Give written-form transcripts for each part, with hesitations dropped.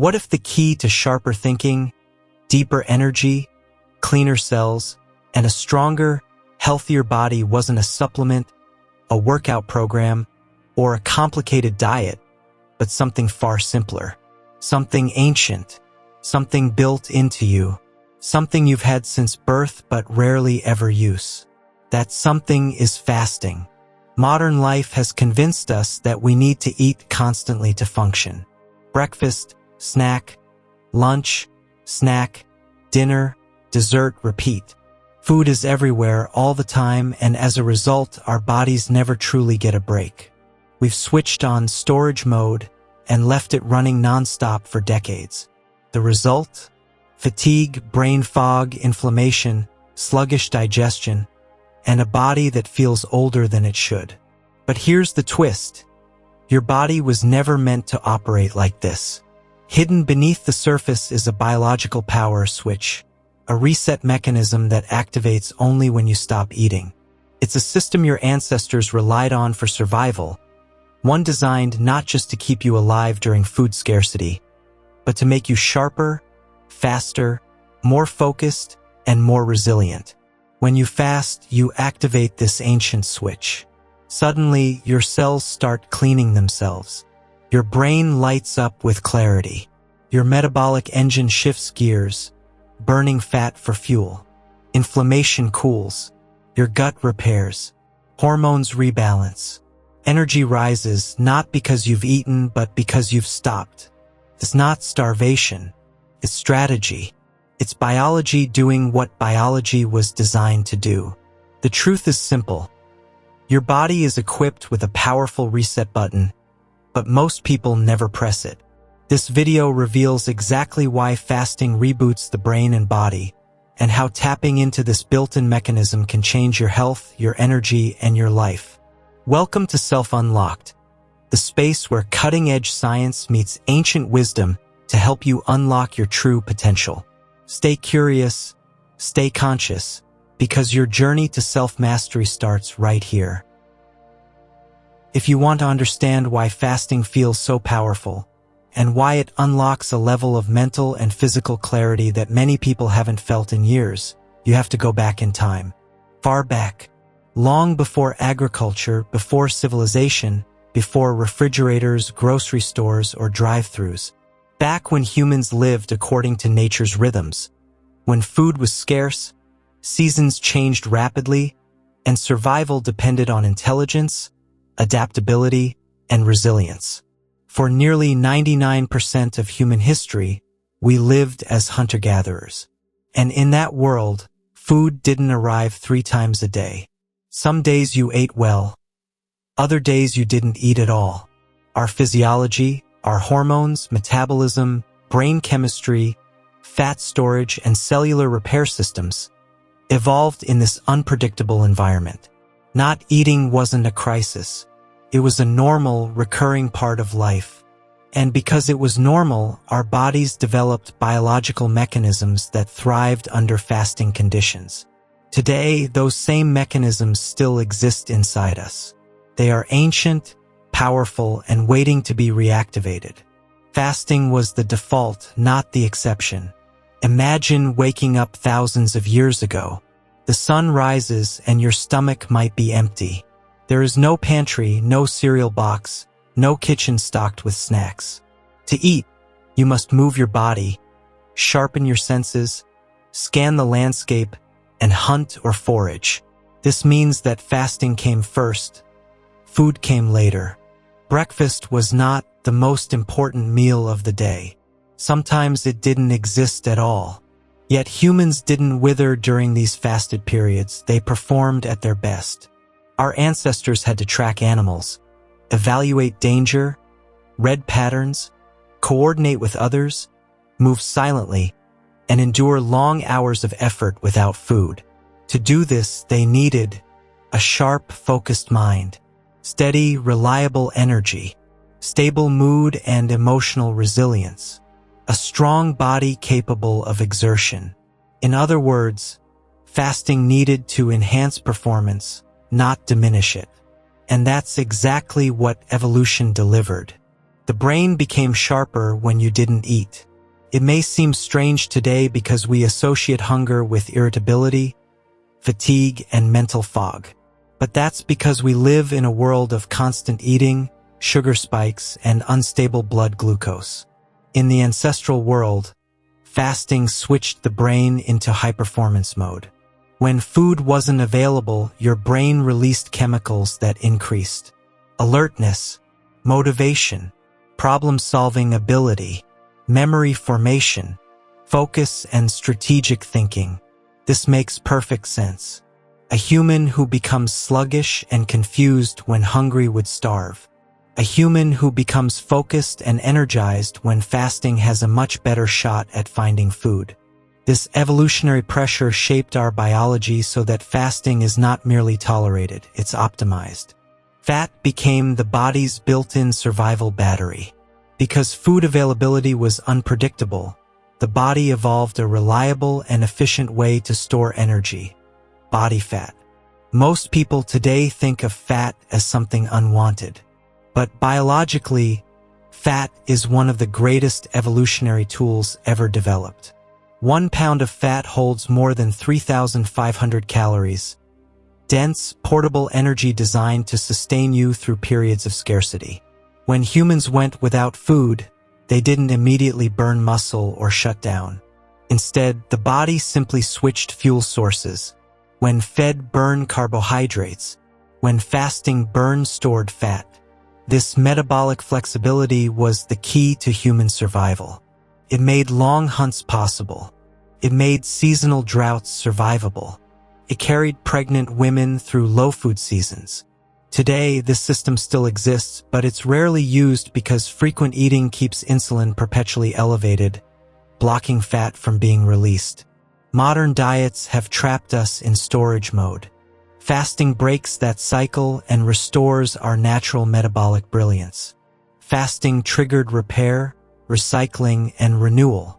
What if the key to sharper thinking, deeper energy, cleaner cells, and a stronger, healthier body wasn't a supplement, a workout program, or a complicated diet, but something far simpler, something ancient, something built into you, something you've had since birth but rarely ever use. That something is fasting. Modern life has convinced us that we need to eat constantly to function. Breakfast, snack, lunch, snack, dinner, dessert, repeat. Food is everywhere all the time, and as a result, our bodies never truly get a break. We've switched on storage mode and left it running nonstop for decades. The result? Fatigue, brain fog, inflammation, sluggish digestion, and a body that feels older than it should. But here's the twist. Your body was never meant to operate like this. Hidden beneath the surface is a biological power switch, a reset mechanism that activates only when you stop eating. It's a system your ancestors relied on for survival, one designed not just to keep you alive during food scarcity, but to make you sharper, faster, more focused, and more resilient. When you fast, you activate this ancient switch. Suddenly, your cells start cleaning themselves. Your brain lights up with clarity. Your metabolic engine shifts gears, burning fat for fuel. Inflammation cools. Your gut repairs. Hormones rebalance. Energy rises not because you've eaten, but because you've stopped. It's not starvation. It's strategy. It's biology doing what biology was designed to do. The truth is simple. Your body is equipped with a powerful reset button, but most people never press it. This video reveals exactly why fasting reboots the brain and body, and how tapping into this built-in mechanism can change your health, your energy, and your life. Welcome to Self-Unlocked, the space where cutting-edge science meets ancient wisdom to help you unlock your true potential. Stay curious, stay conscious, because your journey to self-mastery starts right here. If you want to understand why fasting feels so powerful, and why it unlocks a level of mental and physical clarity that many people haven't felt in years, you have to go back in time. Far back. Long before agriculture, before civilization, before refrigerators, grocery stores, or drive-thrus. Back when humans lived according to nature's rhythms. When food was scarce, seasons changed rapidly, and survival depended on intelligence, adaptability, and resilience. For nearly 99% of human history, we lived as hunter-gatherers. And in that world, food didn't arrive 3 times a day. Some days you ate well, other days you didn't eat at all. Our physiology, our hormones, metabolism, brain chemistry, fat storage, and cellular repair systems evolved in this unpredictable environment. Not eating wasn't a crisis. It was a normal, recurring part of life. And because it was normal, our bodies developed biological mechanisms that thrived under fasting conditions. Today, those same mechanisms still exist inside us. They are ancient, powerful, and waiting to be reactivated. Fasting was the default, not the exception. Imagine waking up thousands of years ago. The sun rises and your stomach might be empty. There is no pantry, no cereal box, no kitchen stocked with snacks. To eat, you must move your body, sharpen your senses, scan the landscape, and hunt or forage. This means that fasting came first. Food came later. Breakfast was not the most important meal of the day. Sometimes it didn't exist at all. Yet humans didn't wither during these fasted periods. They performed at their best. Our ancestors had to track animals, evaluate danger, read patterns, coordinate with others, move silently, and endure long hours of effort without food. To do this, they needed a sharp, focused mind, steady, reliable energy, stable mood and emotional resilience, a strong body capable of exertion. In other words, fasting needed to enhance performance, not diminish it. And that's exactly what evolution delivered. The brain became sharper when you didn't eat. It may seem strange today because we associate hunger with irritability, fatigue, and mental fog. But that's because we live in a world of constant eating, sugar spikes, and unstable blood glucose. In the ancestral world, fasting switched the brain into high-performance mode. When food wasn't available, your brain released chemicals that increased alertness, motivation, problem-solving ability, memory formation, focus, and strategic thinking. This makes perfect sense. A human who becomes sluggish and confused when hungry would starve. A human who becomes focused and energized when fasting has a much better shot at finding food. This evolutionary pressure shaped our biology so that fasting is not merely tolerated, it's optimized. Fat became the body's built-in survival battery. Because food availability was unpredictable, the body evolved a reliable and efficient way to store energy: body fat. Most people today think of fat as something unwanted. But biologically, fat is one of the greatest evolutionary tools ever developed. 1 pound of fat holds more than 3,500 calories. Dense, portable energy designed to sustain you through periods of scarcity. When humans went without food, they didn't immediately burn muscle or shut down. Instead, the body simply switched fuel sources. When fed, burn carbohydrates. When fasting, burn stored fat. This metabolic flexibility was the key to human survival. It made long hunts possible. It made seasonal droughts survivable. It carried pregnant women through low food seasons. Today, this system still exists, but it's rarely used because frequent eating keeps insulin perpetually elevated, blocking fat from being released. Modern diets have trapped us in storage mode. Fasting breaks that cycle and restores our natural metabolic brilliance. Fasting triggered repair, recycling, and renewal.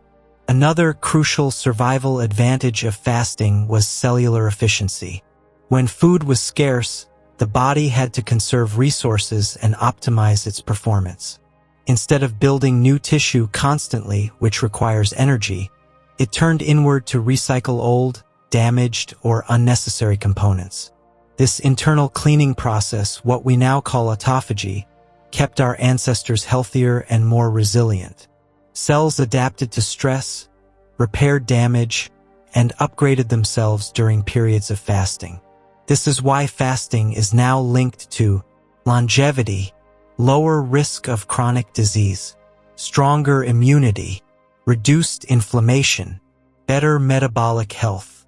Another crucial survival advantage of fasting was cellular efficiency. When food was scarce, the body had to conserve resources and optimize its performance. Instead of building new tissue constantly, which requires energy, it turned inward to recycle old, damaged, or unnecessary components. This internal cleaning process, what we now call autophagy, kept our ancestors healthier and more resilient. Cells adapted to stress, repaired damage, and upgraded themselves during periods of fasting. This is why fasting is now linked to longevity, lower risk of chronic disease, stronger immunity, reduced inflammation, better metabolic health.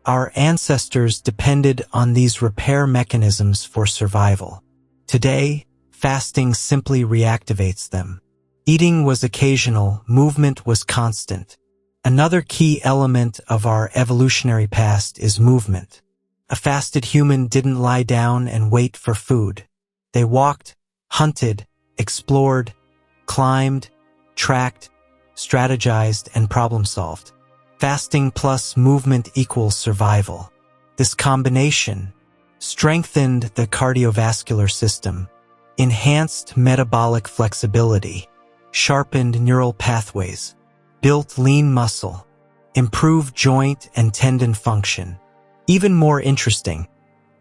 Our ancestors depended on these repair mechanisms for survival. Today, fasting simply reactivates them. Eating was occasional, movement was constant. Another key element of our evolutionary past is movement. A fasted human didn't lie down and wait for food. They walked, hunted, explored, climbed, tracked, strategized, and problem-solved. Fasting plus movement equals survival. This combination strengthened the cardiovascular system, enhanced metabolic flexibility, sharpened neural pathways, built lean muscle, improved joint and tendon function. Even more interesting,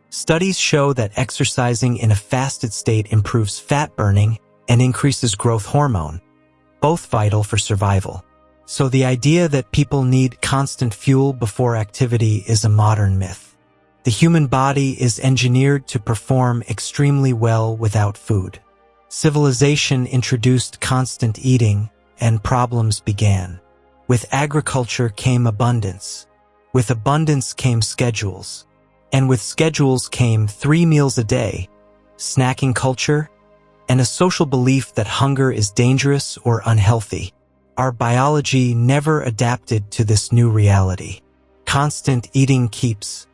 studies show that exercising in a fasted state improves fat burning and increases growth hormone, both vital for survival. So the idea that people need constant fuel before activity is a modern myth. The human body is engineered to perform extremely well without food. Civilization introduced constant eating, and problems began. With agriculture came abundance. With abundance came schedules. And with schedules came 3 meals a day, snacking culture, and a social belief that hunger is dangerous or unhealthy. Our biology never adapted to this new reality. Constant eating keeps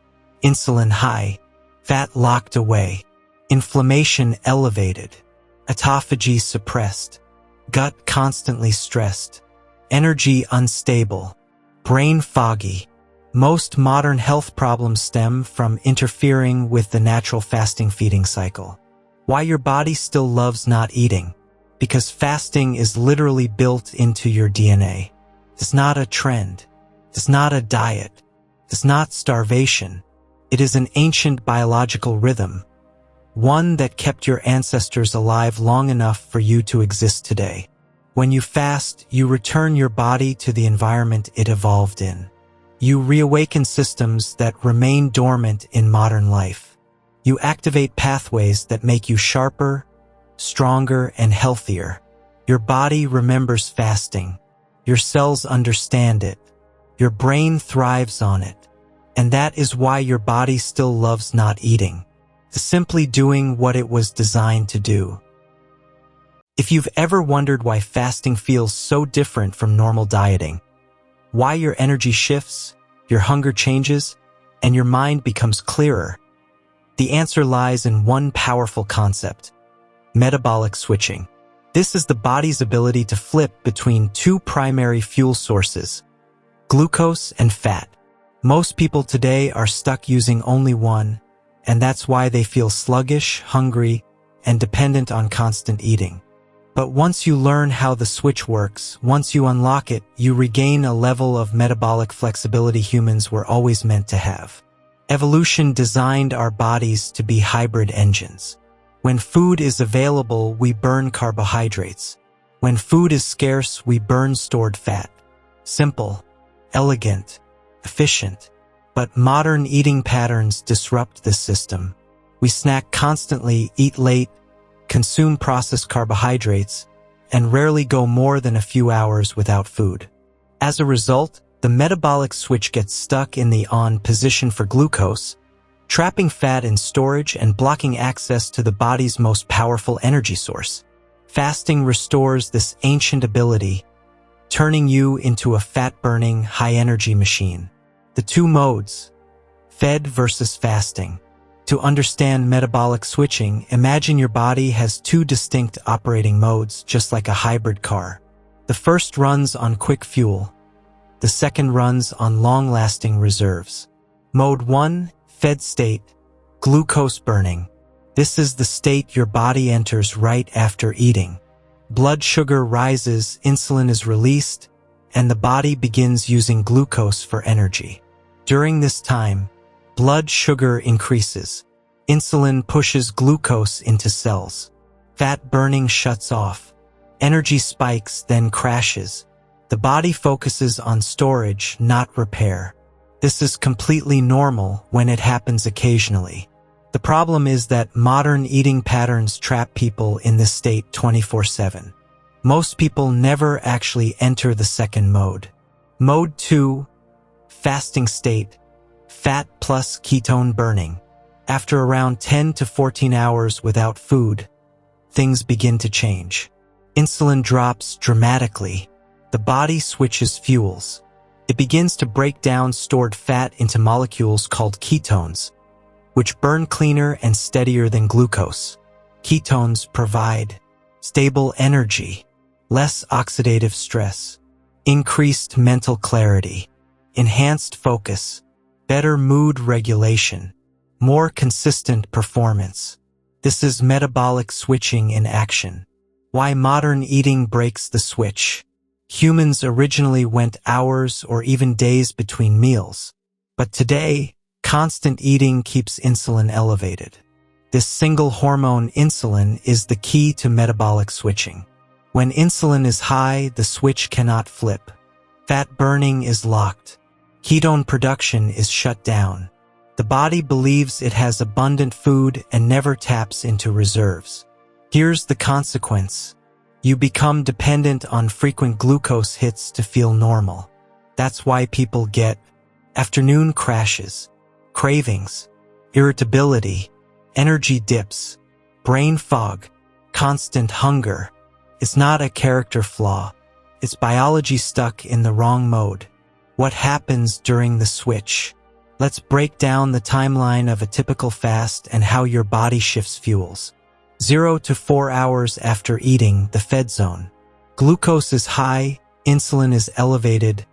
insulin high, fat locked away, inflammation elevated, autophagy suppressed, gut constantly stressed, energy unstable, brain foggy. Most modern health problems stem from interfering with the natural fasting feeding cycle. Why your body still loves not eating. because fasting is literally built into your DNA. It's not a trend. It's not a diet. It's not starvation. It is an ancient biological rhythm, one that kept your ancestors alive long enough for you to exist today. When you fast, you return your body to the environment it evolved in. You reawaken systems that remain dormant in modern life. You activate pathways that make you sharper, stronger, and healthier. Your body remembers fasting. Your cells understand it. Your brain thrives on it. And that is why your body still loves not eating, simply doing what it was designed to do. If you've ever wondered why fasting feels so different from normal dieting, why your energy shifts, your hunger changes, and your mind becomes clearer, the answer lies in one powerful concept: metabolic switching. This is the body's ability to flip between two primary fuel sources, glucose and fat. Most people today are stuck using only one, and that's why they feel sluggish, hungry, and dependent on constant eating. But once you learn how the switch works, once you unlock it, you regain a level of metabolic flexibility humans were always meant to have. Evolution designed our bodies to be hybrid engines. When food is available, we burn carbohydrates. When food is scarce, we burn stored fat. Simple, elegant, efficient. But modern eating patterns disrupt this system. We snack constantly, eat late, consume processed carbohydrates, and rarely go more than a few hours without food. As a result, the metabolic switch gets stuck in the on position for glucose, trapping fat in storage and blocking access to the body's most powerful energy source. Fasting restores this ancient ability, turning you into a fat-burning, high-energy machine. The two modes, fed versus fasting. To understand metabolic switching, imagine your body has two distinct operating modes, just like a hybrid car. The first runs on quick fuel. The second runs on long-lasting reserves. Mode 1, fed state, glucose burning. This is the state your body enters right after eating. Blood sugar rises, insulin is released, and the body begins using glucose for energy. During this time, blood sugar increases. Insulin pushes glucose into cells. Fat burning shuts off. Energy spikes, then crashes. The body focuses on storage, not repair. This is completely normal when it happens occasionally. The problem is that modern eating patterns trap people in this state 24/7. Most people never actually enter the second mode. Mode 2, fasting state, fat plus ketone burning. After around 10 to 14 hours without food, things begin to change. Insulin drops dramatically. The body switches fuels. It begins to break down stored fat into molecules called ketones, which burn cleaner and steadier than glucose. Ketones provide stable energy, less oxidative stress, increased mental clarity, enhanced focus, better mood regulation, more consistent performance. This is metabolic switching in action. Why modern eating breaks the switch. Humans originally went hours or even days between meals. But today, constant eating keeps insulin elevated. This single hormone, insulin, is the key to metabolic switching. When insulin is high, the switch cannot flip. Fat burning is locked. Ketone production is shut down. The body believes it has abundant food and never taps into reserves. Here's the consequence. You become dependent on frequent glucose hits to feel normal. That's why people get afternoon crashes, cravings, irritability, energy dips, brain fog, constant hunger. It's not a character flaw. It's biology stuck in the wrong mode. What happens during the switch? Let's break down the timeline of a typical fast and how your body shifts fuels. 0 to 4 hours after eating, the fed zone. Glucose is high, insulin is elevated,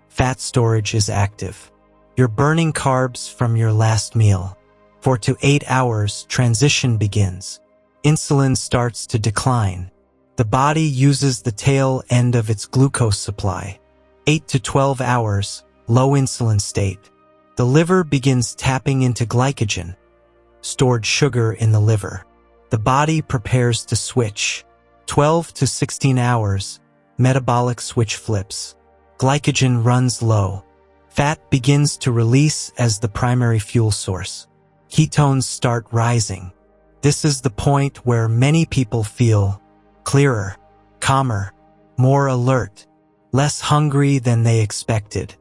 fat storage is active. You're burning carbs from your last meal. 4 to 8 hours, transition begins. Insulin starts to decline. The body uses the tail end of its glucose supply. 8 to 12 hours, low insulin state. The liver begins tapping into glycogen, stored sugar in the liver. The body prepares to switch. 12 to 16 hours, metabolic switch flips. Glycogen runs low. Fat begins to release as the primary fuel source. Ketones start rising. This is the point where many people feel clearer, calmer, more alert, less hungry than they expected.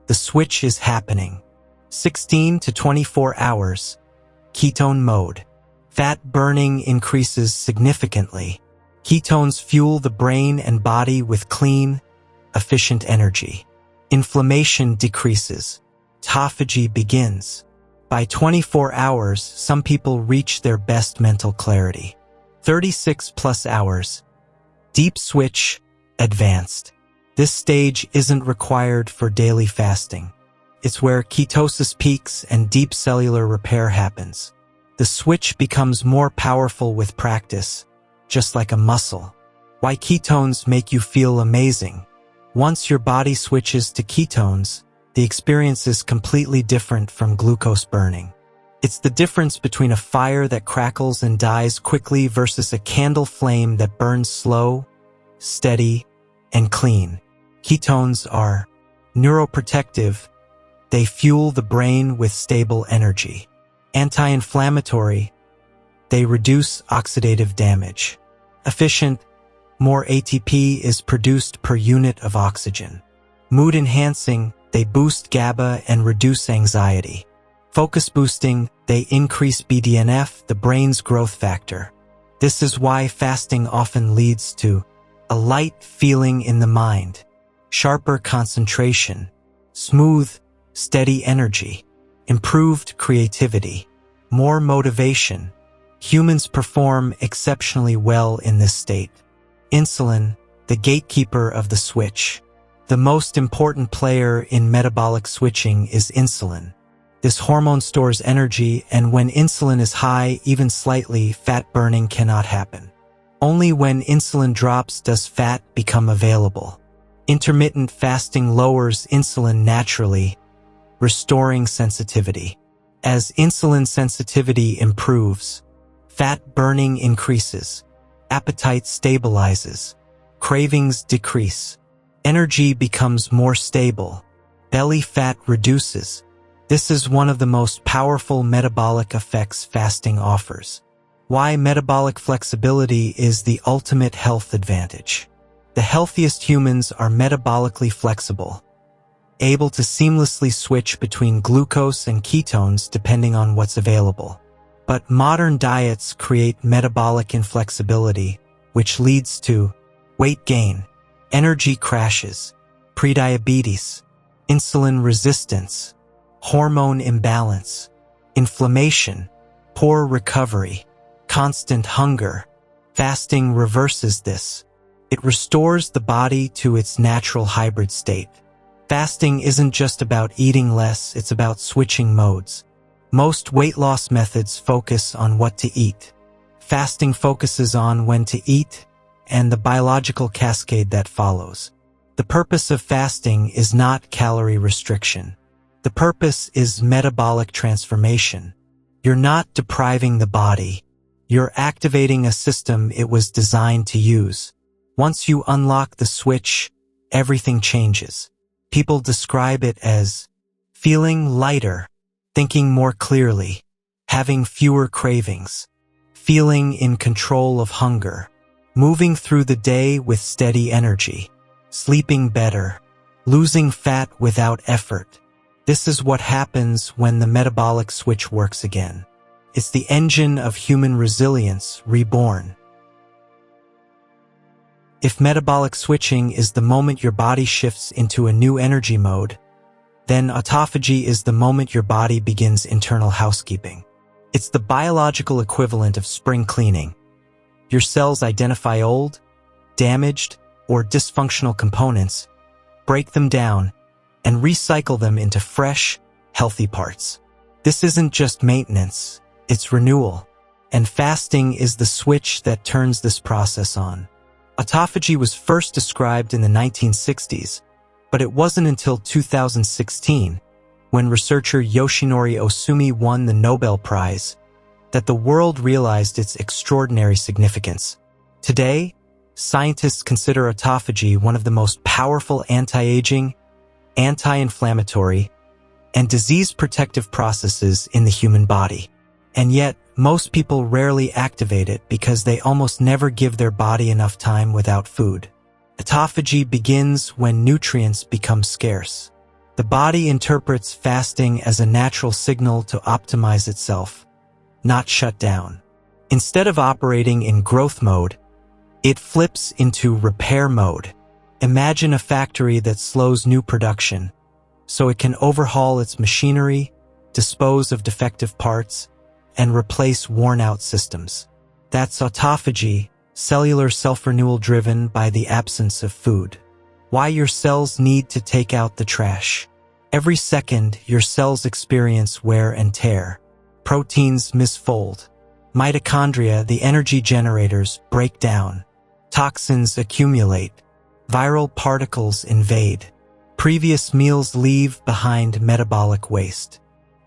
The switch is happening. 16 to 24 hours, ketone mode. Fat burning increases significantly. Ketones fuel the brain and body with clean, efficient energy. Inflammation decreases. Autophagy begins. By 24 hours, some people reach their best mental clarity. 36 plus hours. Deep switch, advanced. This stage isn't required for daily fasting. It's where ketosis peaks and deep cellular repair happens. The switch becomes more powerful with practice, just like a muscle. Why ketones make you feel amazing. Once your body switches to ketones, the experience is completely different from glucose burning. It's the difference between a fire that crackles and dies quickly versus a candle flame that burns slow, steady, and clean. Ketones are neuroprotective. They fuel the brain with stable energy. Anti-inflammatory. They reduce oxidative damage. Efficient. More ATP is produced per unit of oxygen. Mood enhancing. They boost GABA and reduce anxiety. Focus boosting. They increase BDNF, the brain's growth factor. This is why fasting often leads to a light feeling in the mind, sharper concentration, smooth, steady energy, improved creativity, more motivation. Humans perform exceptionally well in this state. Insulin, the gatekeeper of the switch. The most important player in metabolic switching is insulin. This hormone stores energy, and when insulin is high, even slightly, fat burning cannot happen. Only when insulin drops does fat become available. Intermittent fasting lowers insulin naturally, restoring sensitivity. As insulin sensitivity improves, fat burning increases, appetite stabilizes, cravings decrease, energy becomes more stable, belly fat reduces. This is one of the most powerful metabolic effects fasting offers. Why metabolic flexibility is the ultimate health advantage. The healthiest humans are metabolically flexible, able to seamlessly switch between glucose and ketones depending on what's available. But modern diets create metabolic inflexibility, which leads to weight gain, energy crashes, prediabetes, insulin resistance, hormone imbalance, inflammation, poor recovery, constant hunger. Fasting reverses this. It restores the body to its natural hybrid state. Fasting isn't just about eating less, it's about switching modes. Most weight loss methods focus on what to eat. Fasting focuses on when to eat and the biological cascade that follows. The purpose of fasting is not calorie restriction. The purpose is metabolic transformation. You're not depriving the body. You're activating a system it was designed to use. Once you unlock the switch, everything changes. People describe it as feeling lighter, thinking more clearly, having fewer cravings, feeling in control of hunger, moving through the day with steady energy, sleeping better, losing fat without effort. This is what happens when the metabolic switch works again. It's the engine of human resilience reborn. If metabolic switching is the moment your body shifts into a new energy mode, then autophagy is the moment your body begins internal housekeeping. It's the biological equivalent of spring cleaning. Your cells identify old, damaged, or dysfunctional components, break them down, and recycle them into fresh, healthy parts. This isn't just maintenance, it's renewal. And fasting is the switch that turns this process on. Autophagy was first described in the 1960s, but it wasn't until 2016, when researcher Yoshinori Osumi won the Nobel Prize, that the world realized its extraordinary significance. Today, scientists consider autophagy one of the most powerful anti-aging, anti-inflammatory, and disease-protective processes in the human body. And yet, most people rarely activate it because they almost never give their body enough time without food. Autophagy begins when nutrients become scarce. The body interprets fasting as a natural signal to optimize itself, not shut down. Instead of operating in growth mode, it flips into repair mode. Imagine a factory that slows new production, so it can overhaul its machinery, dispose of defective parts, and replace worn-out systems. That's autophagy, cellular self-renewal driven by the absence of food. Why your cells need to take out the trash. Every second, your cells experience wear and tear. Proteins misfold. Mitochondria, the energy generators, break down. Toxins accumulate. Viral particles invade. Previous meals leave behind metabolic waste.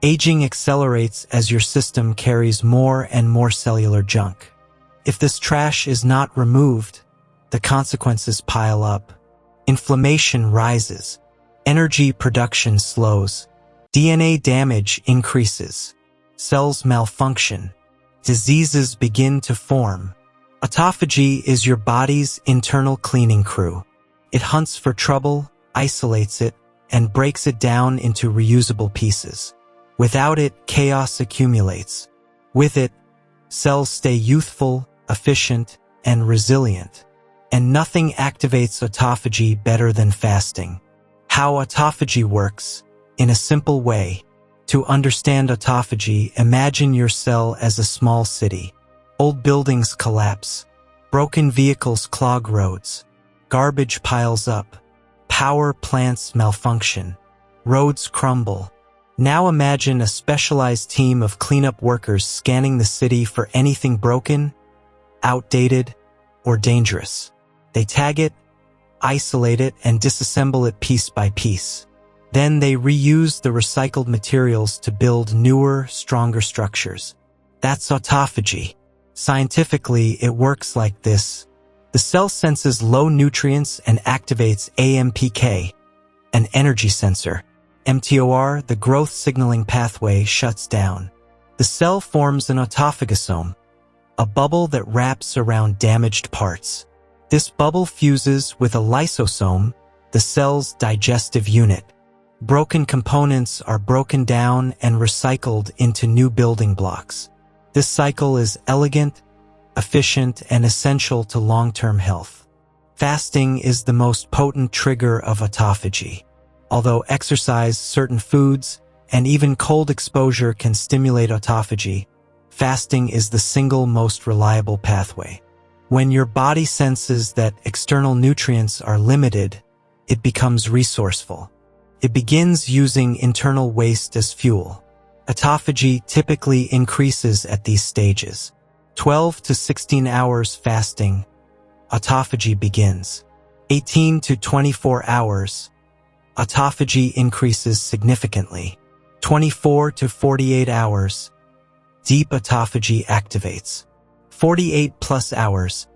Aging accelerates as your system carries more and more cellular junk. If this trash is not removed, the consequences pile up. Inflammation rises. Energy production slows. DNA damage increases. Cells malfunction. Diseases begin to form. Autophagy is your body's internal cleaning crew. It hunts for trouble, isolates it, and breaks it down into reusable pieces. Without it, chaos accumulates. With it, cells stay youthful, efficient, and resilient. And nothing activates autophagy better than fasting. How autophagy works, in a simple way. To understand autophagy, imagine your cell as a small city. Old buildings collapse. Broken vehicles clog roads. Garbage piles up. Power plants malfunction. Roads crumble. Now imagine a specialized team of cleanup workers scanning the city for anything broken, outdated, or dangerous. They tag it, isolate it, and disassemble it piece by piece. Then they reuse the recycled materials to build newer, stronger structures. That's autophagy. Scientifically, it works like this. The cell senses low nutrients and activates AMPK, an energy sensor. mTOR, the growth signaling pathway, shuts down. The cell forms an autophagosome, a bubble that wraps around damaged parts. This bubble fuses with a lysosome, the cell's digestive unit. Broken components are broken down and recycled into new building blocks. This cycle is elegant, efficient, and essential to long-term health. Fasting is the most potent trigger of autophagy. Although exercise, certain foods, and even cold exposure can stimulate autophagy, fasting is the single most reliable pathway. When your body senses that external nutrients are limited, it becomes resourceful. It begins using internal waste as fuel. Autophagy typically increases at these stages. 12 to 16 hours fasting, autophagy begins. 18 to 24 hours, autophagy increases significantly. 24 to 48 hours, deep autophagy activates. 48 plus hours,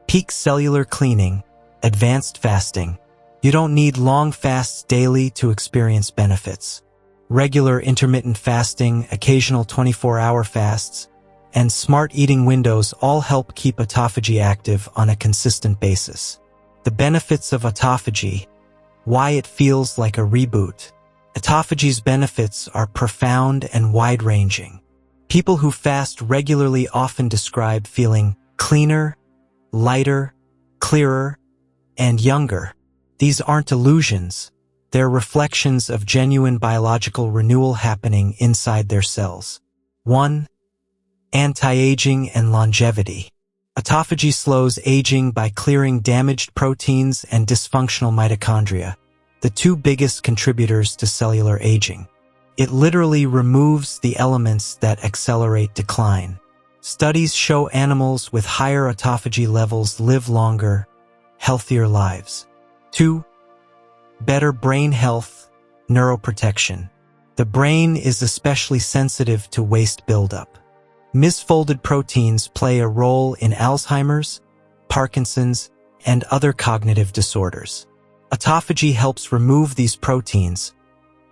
peak cellular cleaning, advanced fasting. You don't need long fasts daily to experience benefits. Regular intermittent fasting, occasional 24-hour fasts, and smart eating windows all help keep autophagy active on a consistent basis. The benefits of autophagy. Why it feels like a reboot. Autophagy's benefits are profound and wide-ranging. People who fast regularly often describe feeling cleaner, lighter, clearer, and younger. These aren't illusions. They're reflections of genuine biological renewal happening inside their cells. 1. Anti-aging and longevity. Autophagy slows aging by clearing damaged proteins and dysfunctional mitochondria, the two biggest contributors to cellular aging. It literally removes the elements that accelerate decline. Studies show animals with higher autophagy levels live longer, healthier lives. 2. Better brain health, neuroprotection. The brain is especially sensitive to waste buildup. Misfolded proteins play a role in Alzheimer's, Parkinson's, and other cognitive disorders. Autophagy helps remove these proteins,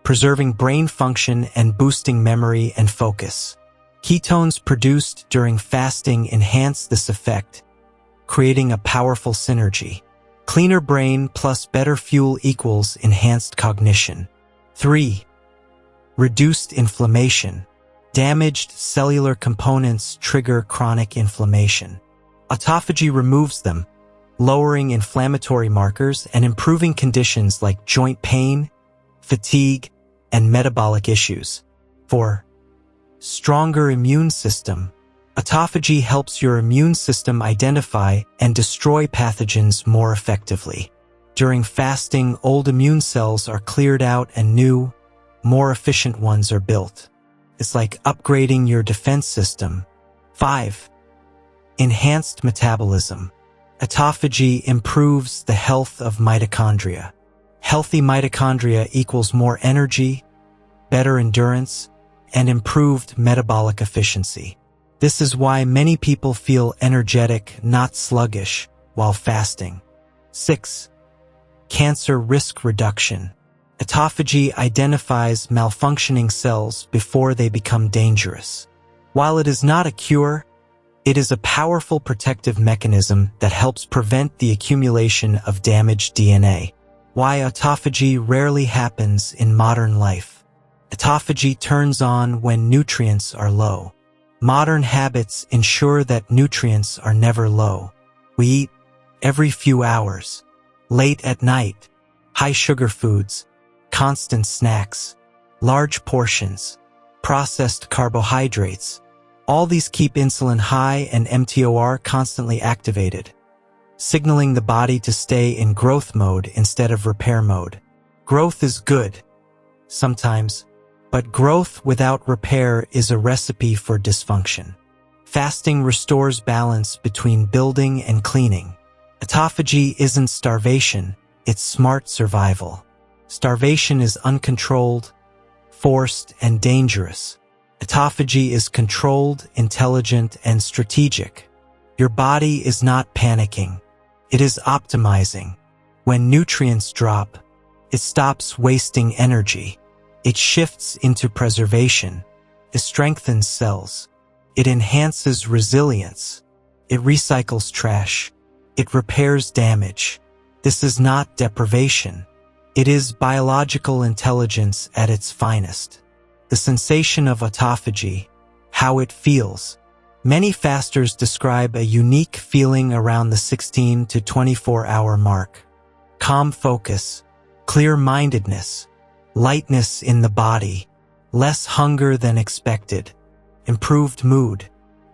preserving brain function and boosting memory and focus. Ketones produced during fasting enhance this effect, creating a powerful synergy. Cleaner brain plus better fuel equals enhanced cognition. 3. Reduced inflammation. Damaged cellular components trigger chronic inflammation. Autophagy removes them, lowering inflammatory markers and improving conditions like joint pain, fatigue, and metabolic issues. 4. Stronger immune system. Autophagy helps your immune system identify and destroy pathogens more effectively. During fasting, old immune cells are cleared out and new, more efficient ones are built. It's like upgrading your defense system. 5. Enhanced metabolism. Autophagy improves the health of mitochondria. Healthy mitochondria equals more energy, better endurance, and improved metabolic efficiency. This is why many people feel energetic, not sluggish, while fasting. 6. Cancer risk reduction. Autophagy identifies malfunctioning cells before they become dangerous. While it is not a cure, it is a powerful protective mechanism that helps prevent the accumulation of damaged DNA. Why autophagy rarely happens in modern life. Autophagy turns on when nutrients are low. Modern habits ensure that nutrients are never low. We eat every few hours, late at night, high sugar foods, constant snacks, large portions, processed carbohydrates. All these keep insulin high and mTOR constantly activated, signaling the body to stay in growth mode instead of repair mode. Growth is good, sometimes, but growth without repair is a recipe for dysfunction. Fasting restores balance between building and cleaning. Autophagy isn't starvation, it's smart survival. Starvation is uncontrolled, forced, and dangerous. Autophagy is controlled, intelligent, and strategic. Your body is not panicking. It is optimizing. When nutrients drop, it stops wasting energy. It shifts into preservation. It strengthens cells. It enhances resilience. It recycles trash. It repairs damage. This is not deprivation. It is biological intelligence at its finest. The sensation of autophagy, how it feels. Many fasters describe a unique feeling around the 16 to 24-hour mark. Calm focus, clear-mindedness, lightness in the body, less hunger than expected, improved mood,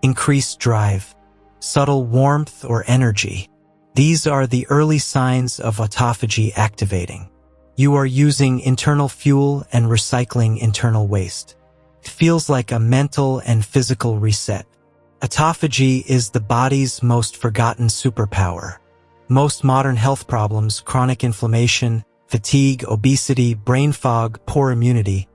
increased drive, subtle warmth or energy. These are the early signs of autophagy activating. You are using internal fuel and recycling internal waste. It feels like a mental and physical reset. Autophagy is the body's most forgotten superpower. Most modern health problems, chronic inflammation, fatigue, obesity, brain fog, poor immunity,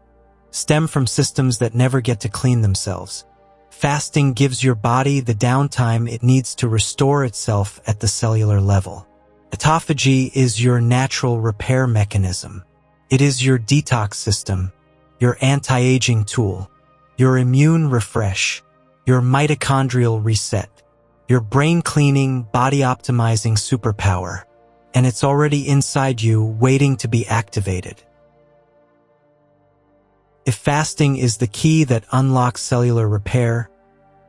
stem from systems that never get to clean themselves. Fasting gives your body the downtime it needs to restore itself at the cellular level. Autophagy is your natural repair mechanism. It is your detox system, your anti-aging tool, your immune refresh, your mitochondrial reset, your brain-cleaning, body-optimizing superpower. And it's already inside you, waiting to be activated. If fasting is the key that unlocks cellular repair,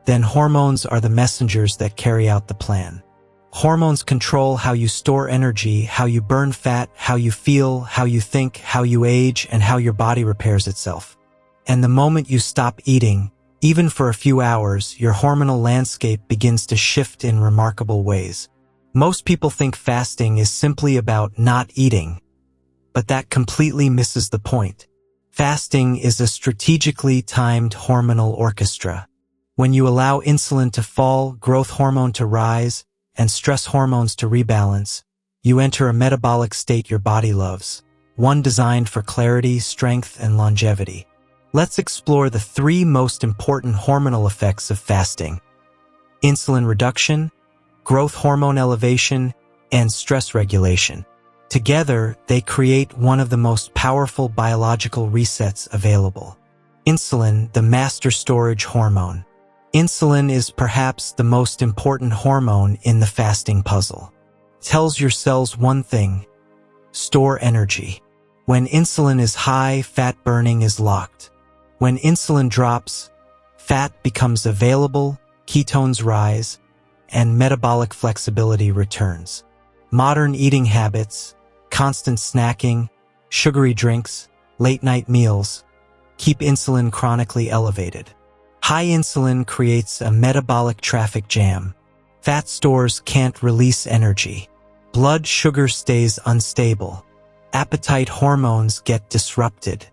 then hormones are the messengers that carry out the plan. Hormones control how you store energy, how you burn fat, how you feel, how you think, how you age, and how your body repairs itself. And the moment you stop eating, even for a few hours, your hormonal landscape begins to shift in remarkable ways. Most people think fasting is simply about not eating, but that completely misses the point. Fasting is a strategically timed hormonal orchestra. When you allow insulin to fall, growth hormone to rise, and stress hormones to rebalance, you enter a metabolic state your body loves, one designed for clarity, strength, and longevity. Let's explore the 3 most important hormonal effects of fasting: insulin reduction, growth hormone elevation, and stress regulation. Together, they create one of the most powerful biological resets available. Insulin, the master storage hormone. Insulin is perhaps the most important hormone in the fasting puzzle. It tells your cells one thing: store energy. When insulin is high, fat burning is locked. When insulin drops, fat becomes available, ketones rise, and metabolic flexibility returns. Modern eating habits, constant snacking, sugary drinks, late-night meals, keep insulin chronically elevated. High insulin creates a metabolic traffic jam. Fat stores can't release energy. Blood sugar stays unstable. Appetite hormones get disrupted.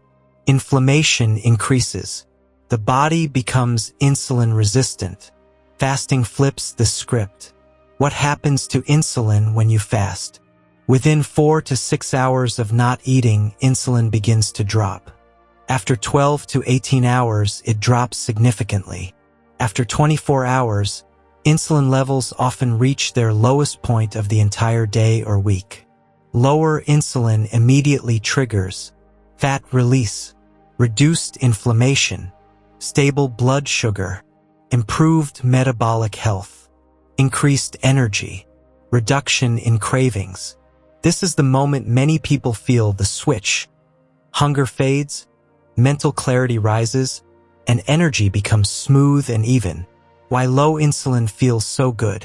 Inflammation increases. The body becomes insulin resistant. Fasting flips the script. What happens to insulin when you fast? Within 4 to 6 hours of not eating, insulin begins to drop. After 12 to 18 hours, it drops significantly. After 24 hours, insulin levels often reach their lowest point of the entire day or week. Lower insulin immediately triggers fat release, reduced inflammation, stable blood sugar, improved metabolic health, increased energy, reduction in cravings. This is the moment many people feel the switch. Hunger fades, mental clarity rises, and energy becomes smooth and even. Why low insulin feels so good?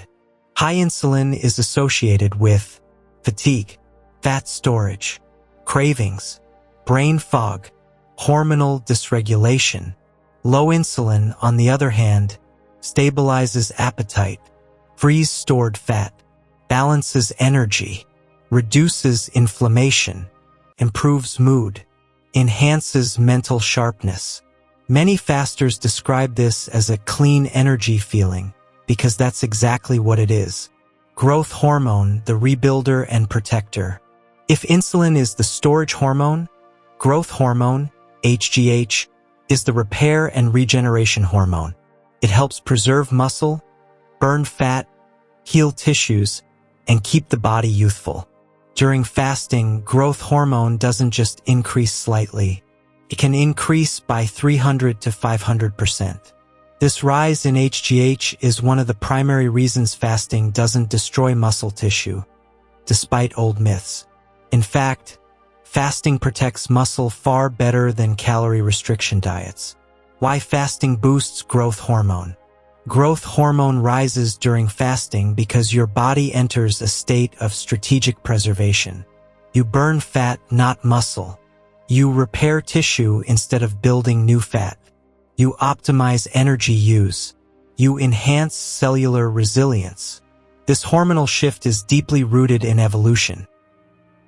High insulin is associated with fatigue, fat storage, cravings, brain fog, hormonal dysregulation. Low insulin, on the other hand, stabilizes appetite, frees stored fat, balances energy, reduces inflammation, improves mood, enhances mental sharpness. Many fasters describe this as a clean energy feeling because that's exactly what it is. Growth hormone, the rebuilder and protector. If insulin is the storage hormone, growth hormone, HGH, is the repair and regeneration hormone. It helps preserve muscle, burn fat, heal tissues, and keep the body youthful. During fasting, growth hormone doesn't just increase slightly. It can increase by 300 to 500%. This rise in HGH is one of the primary reasons fasting doesn't destroy muscle tissue, despite old myths. In fact, fasting protects muscle far better than calorie restriction diets. Why fasting boosts growth hormone? Growth hormone rises during fasting because your body enters a state of strategic preservation. You burn fat, not muscle. You repair tissue instead of building new fat. You optimize energy use. You enhance cellular resilience. This hormonal shift is deeply rooted in evolution.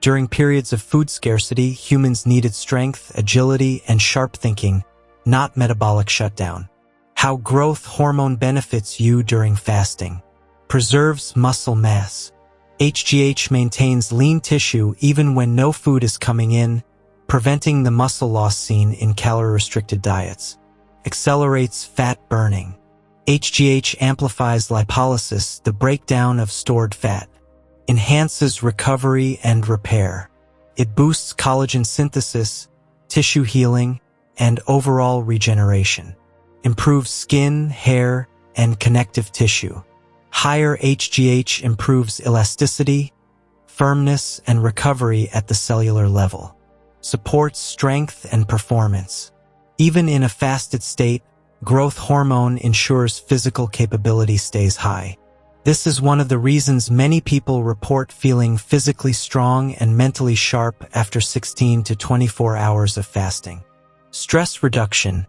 During periods of food scarcity, humans needed strength, agility, and sharp thinking, not metabolic shutdown. How growth hormone benefits you during fasting. Preserves muscle mass. HGH maintains lean tissue even when no food is coming in, preventing the muscle loss seen in calorie-restricted diets. Accelerates fat burning. HGH amplifies lipolysis, the breakdown of stored fat. Enhances recovery and repair. It boosts collagen synthesis, tissue healing, and overall regeneration. Improves skin, hair, and connective tissue. Higher HGH improves elasticity, firmness, and recovery at the cellular level. Supports strength and performance. Even in a fasted state, growth hormone ensures physical capability stays high. This is one of the reasons many people report feeling physically strong and mentally sharp after 16 to 24 hours of fasting. Stress reduction.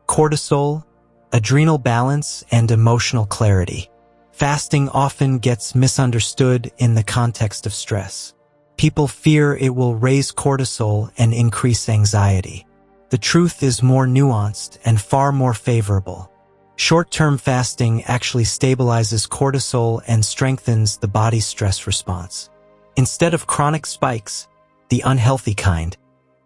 Cortisol, adrenal balance, and emotional clarity. Fasting often gets misunderstood in the context of stress. People fear it will raise cortisol and increase anxiety. The truth is more nuanced and far more favorable. Short-term fasting actually stabilizes cortisol and strengthens the body's stress response. Instead of chronic spikes, the unhealthy kind,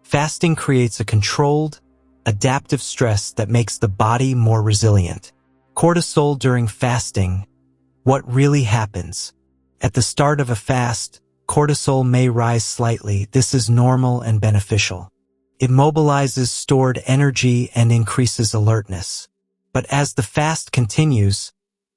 fasting creates a controlled, adaptive stress that makes the body more resilient. Cortisol during fasting. What really happens? At the start of a fast, cortisol may rise slightly. This is normal and beneficial. It mobilizes stored energy and increases alertness. But as the fast continues,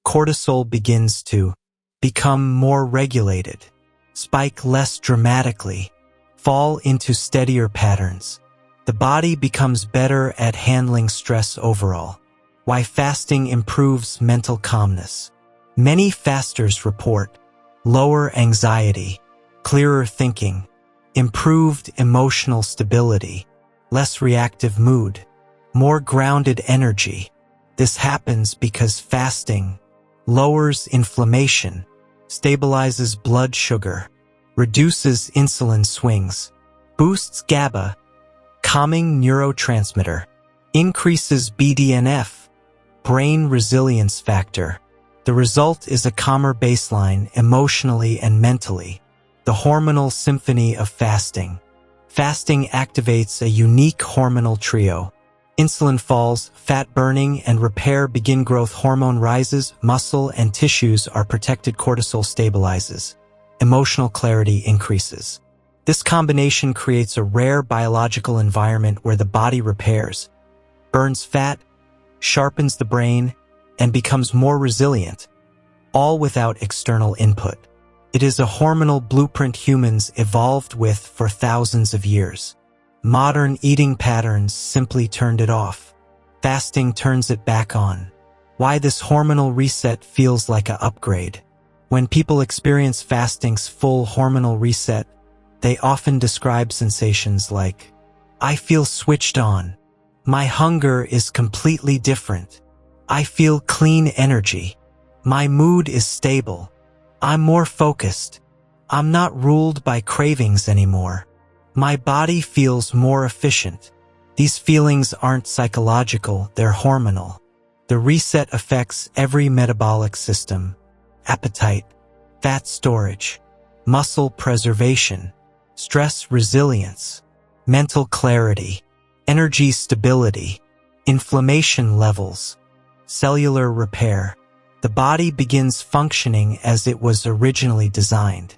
cortisol begins to become more regulated, spike less dramatically, fall into steadier patterns. The body becomes better at handling stress overall. Why fasting improves mental calmness. Many fasters report lower anxiety, clearer thinking, improved emotional stability, less reactive mood, more grounded energy. This happens because fasting lowers inflammation, stabilizes blood sugar, reduces insulin swings, boosts GABA, calming neurotransmitter, increases BDNF, brain resilience factor. The result is a calmer baseline emotionally and mentally. The hormonal symphony of fasting. Fasting activates a unique hormonal trio. Insulin falls, fat burning and repair begin, growth hormone rises, muscle and tissues are protected, cortisol stabilizes, emotional clarity increases. This combination creates a rare biological environment where the body repairs, burns fat, sharpens the brain, and becomes more resilient, all without external input. It is a hormonal blueprint humans evolved with for thousands of years. Modern eating patterns simply turned it off. Fasting turns it back on. Why this hormonal reset feels like an upgrade. When people experience fasting's full hormonal reset, they often describe sensations like, I feel switched on. My hunger is completely different. I feel clean energy. My mood is stable. I'm more focused. I'm not ruled by cravings anymore. My body feels more efficient. These feelings aren't psychological, they're hormonal. The reset affects every metabolic system: appetite, fat storage, muscle preservation, stress resilience, mental clarity, energy stability, inflammation levels, cellular repair. The body begins functioning as it was originally designed.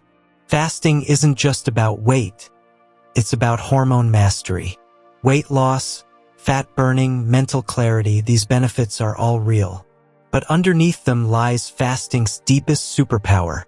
Fasting isn't just about weight. It's about hormone mastery. Weight loss, fat burning, mental clarity, these benefits are all real. But underneath them lies fasting's deepest superpower: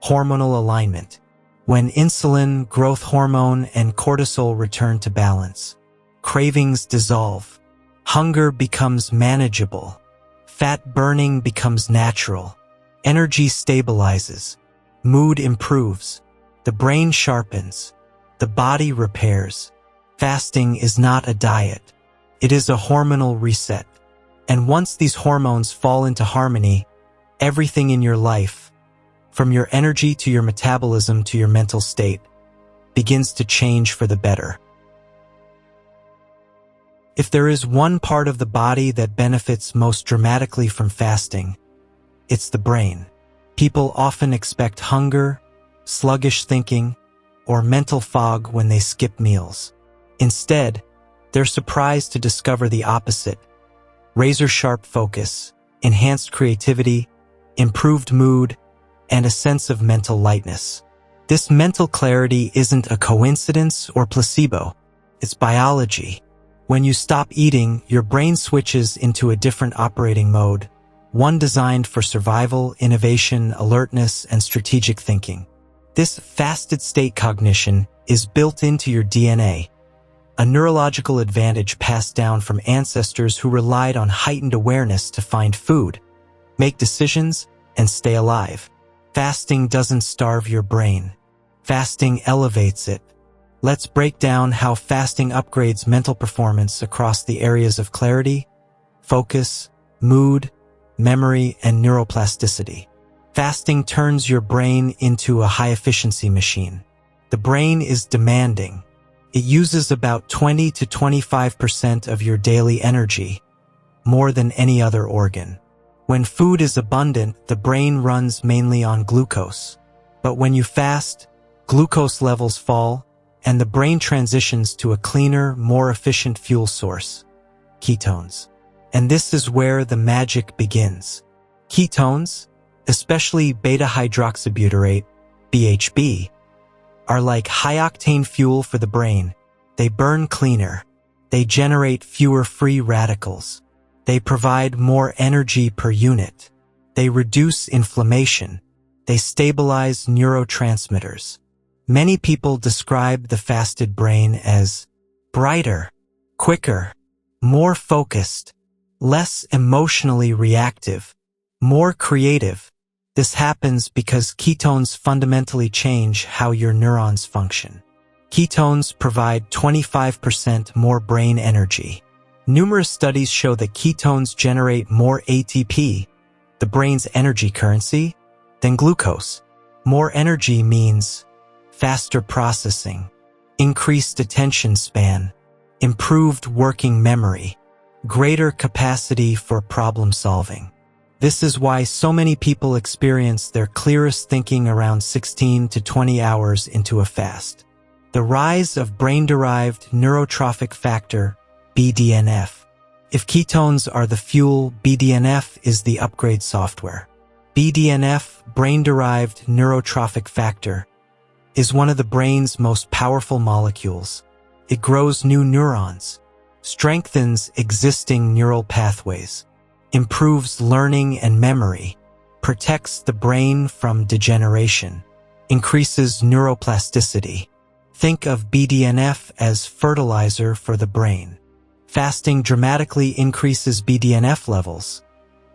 hormonal alignment. When insulin, growth hormone, and cortisol return to balance, cravings dissolve, hunger becomes manageable, fat burning becomes natural, energy stabilizes, mood improves, the brain sharpens, the body repairs. Fasting is not a diet. It is a hormonal reset. And once these hormones fall into harmony, everything in your life, from your energy to your metabolism to your mental state, begins to change for the better. If there is one part of the body that benefits most dramatically from fasting, it's the brain. People often expect hunger, sluggish thinking, or mental fog when they skip meals. Instead, they're surprised to discover the opposite: razor-sharp focus, enhanced creativity, improved mood, and a sense of mental lightness. This mental clarity isn't a coincidence or placebo. It's biology. When you stop eating, your brain switches into a different operating mode, one designed for survival, innovation, alertness, and strategic thinking. This fasted state cognition is built into your DNA, a neurological advantage passed down from ancestors who relied on heightened awareness to find food, make decisions, and stay alive. Fasting doesn't starve your brain. Fasting elevates it. Let's break down how fasting upgrades mental performance across the areas of clarity, focus, mood, memory, and neuroplasticity. Fasting turns your brain into a high-efficiency machine. The brain is demanding. It uses about 20 to 25% of your daily energy, more than any other organ. When food is abundant, the brain runs mainly on glucose. But when you fast, glucose levels fall, and the brain transitions to a cleaner, more efficient fuel source, ketones. And this is where the magic begins. Ketones, especially beta-hydroxybutyrate, BHB, are like high-octane fuel for the brain. They burn cleaner. They generate fewer free radicals. They provide more energy per unit. They reduce inflammation. They stabilize neurotransmitters. Many people describe the fasted brain as brighter, quicker, more focused, less emotionally reactive, more creative. This happens because ketones fundamentally change how your neurons function. Ketones provide 25% more brain energy. Numerous studies show that ketones generate more ATP, the brain's energy currency, than glucose. More energy means faster processing, increased attention span, improved working memory, greater capacity for problem solving. This is why so many people experience their clearest thinking around 16 to 20 hours into a fast. The rise of brain-derived neurotrophic factor, BDNF. If ketones are the fuel, BDNF is the upgrade software. BDNF, brain-derived neurotrophic factor, is one of the brain's most powerful molecules. It grows new neurons, strengthens existing neural pathways, improves learning and memory, protects the brain from degeneration, increases neuroplasticity. Think of BDNF as fertilizer for the brain. Fasting dramatically increases BDNF levels.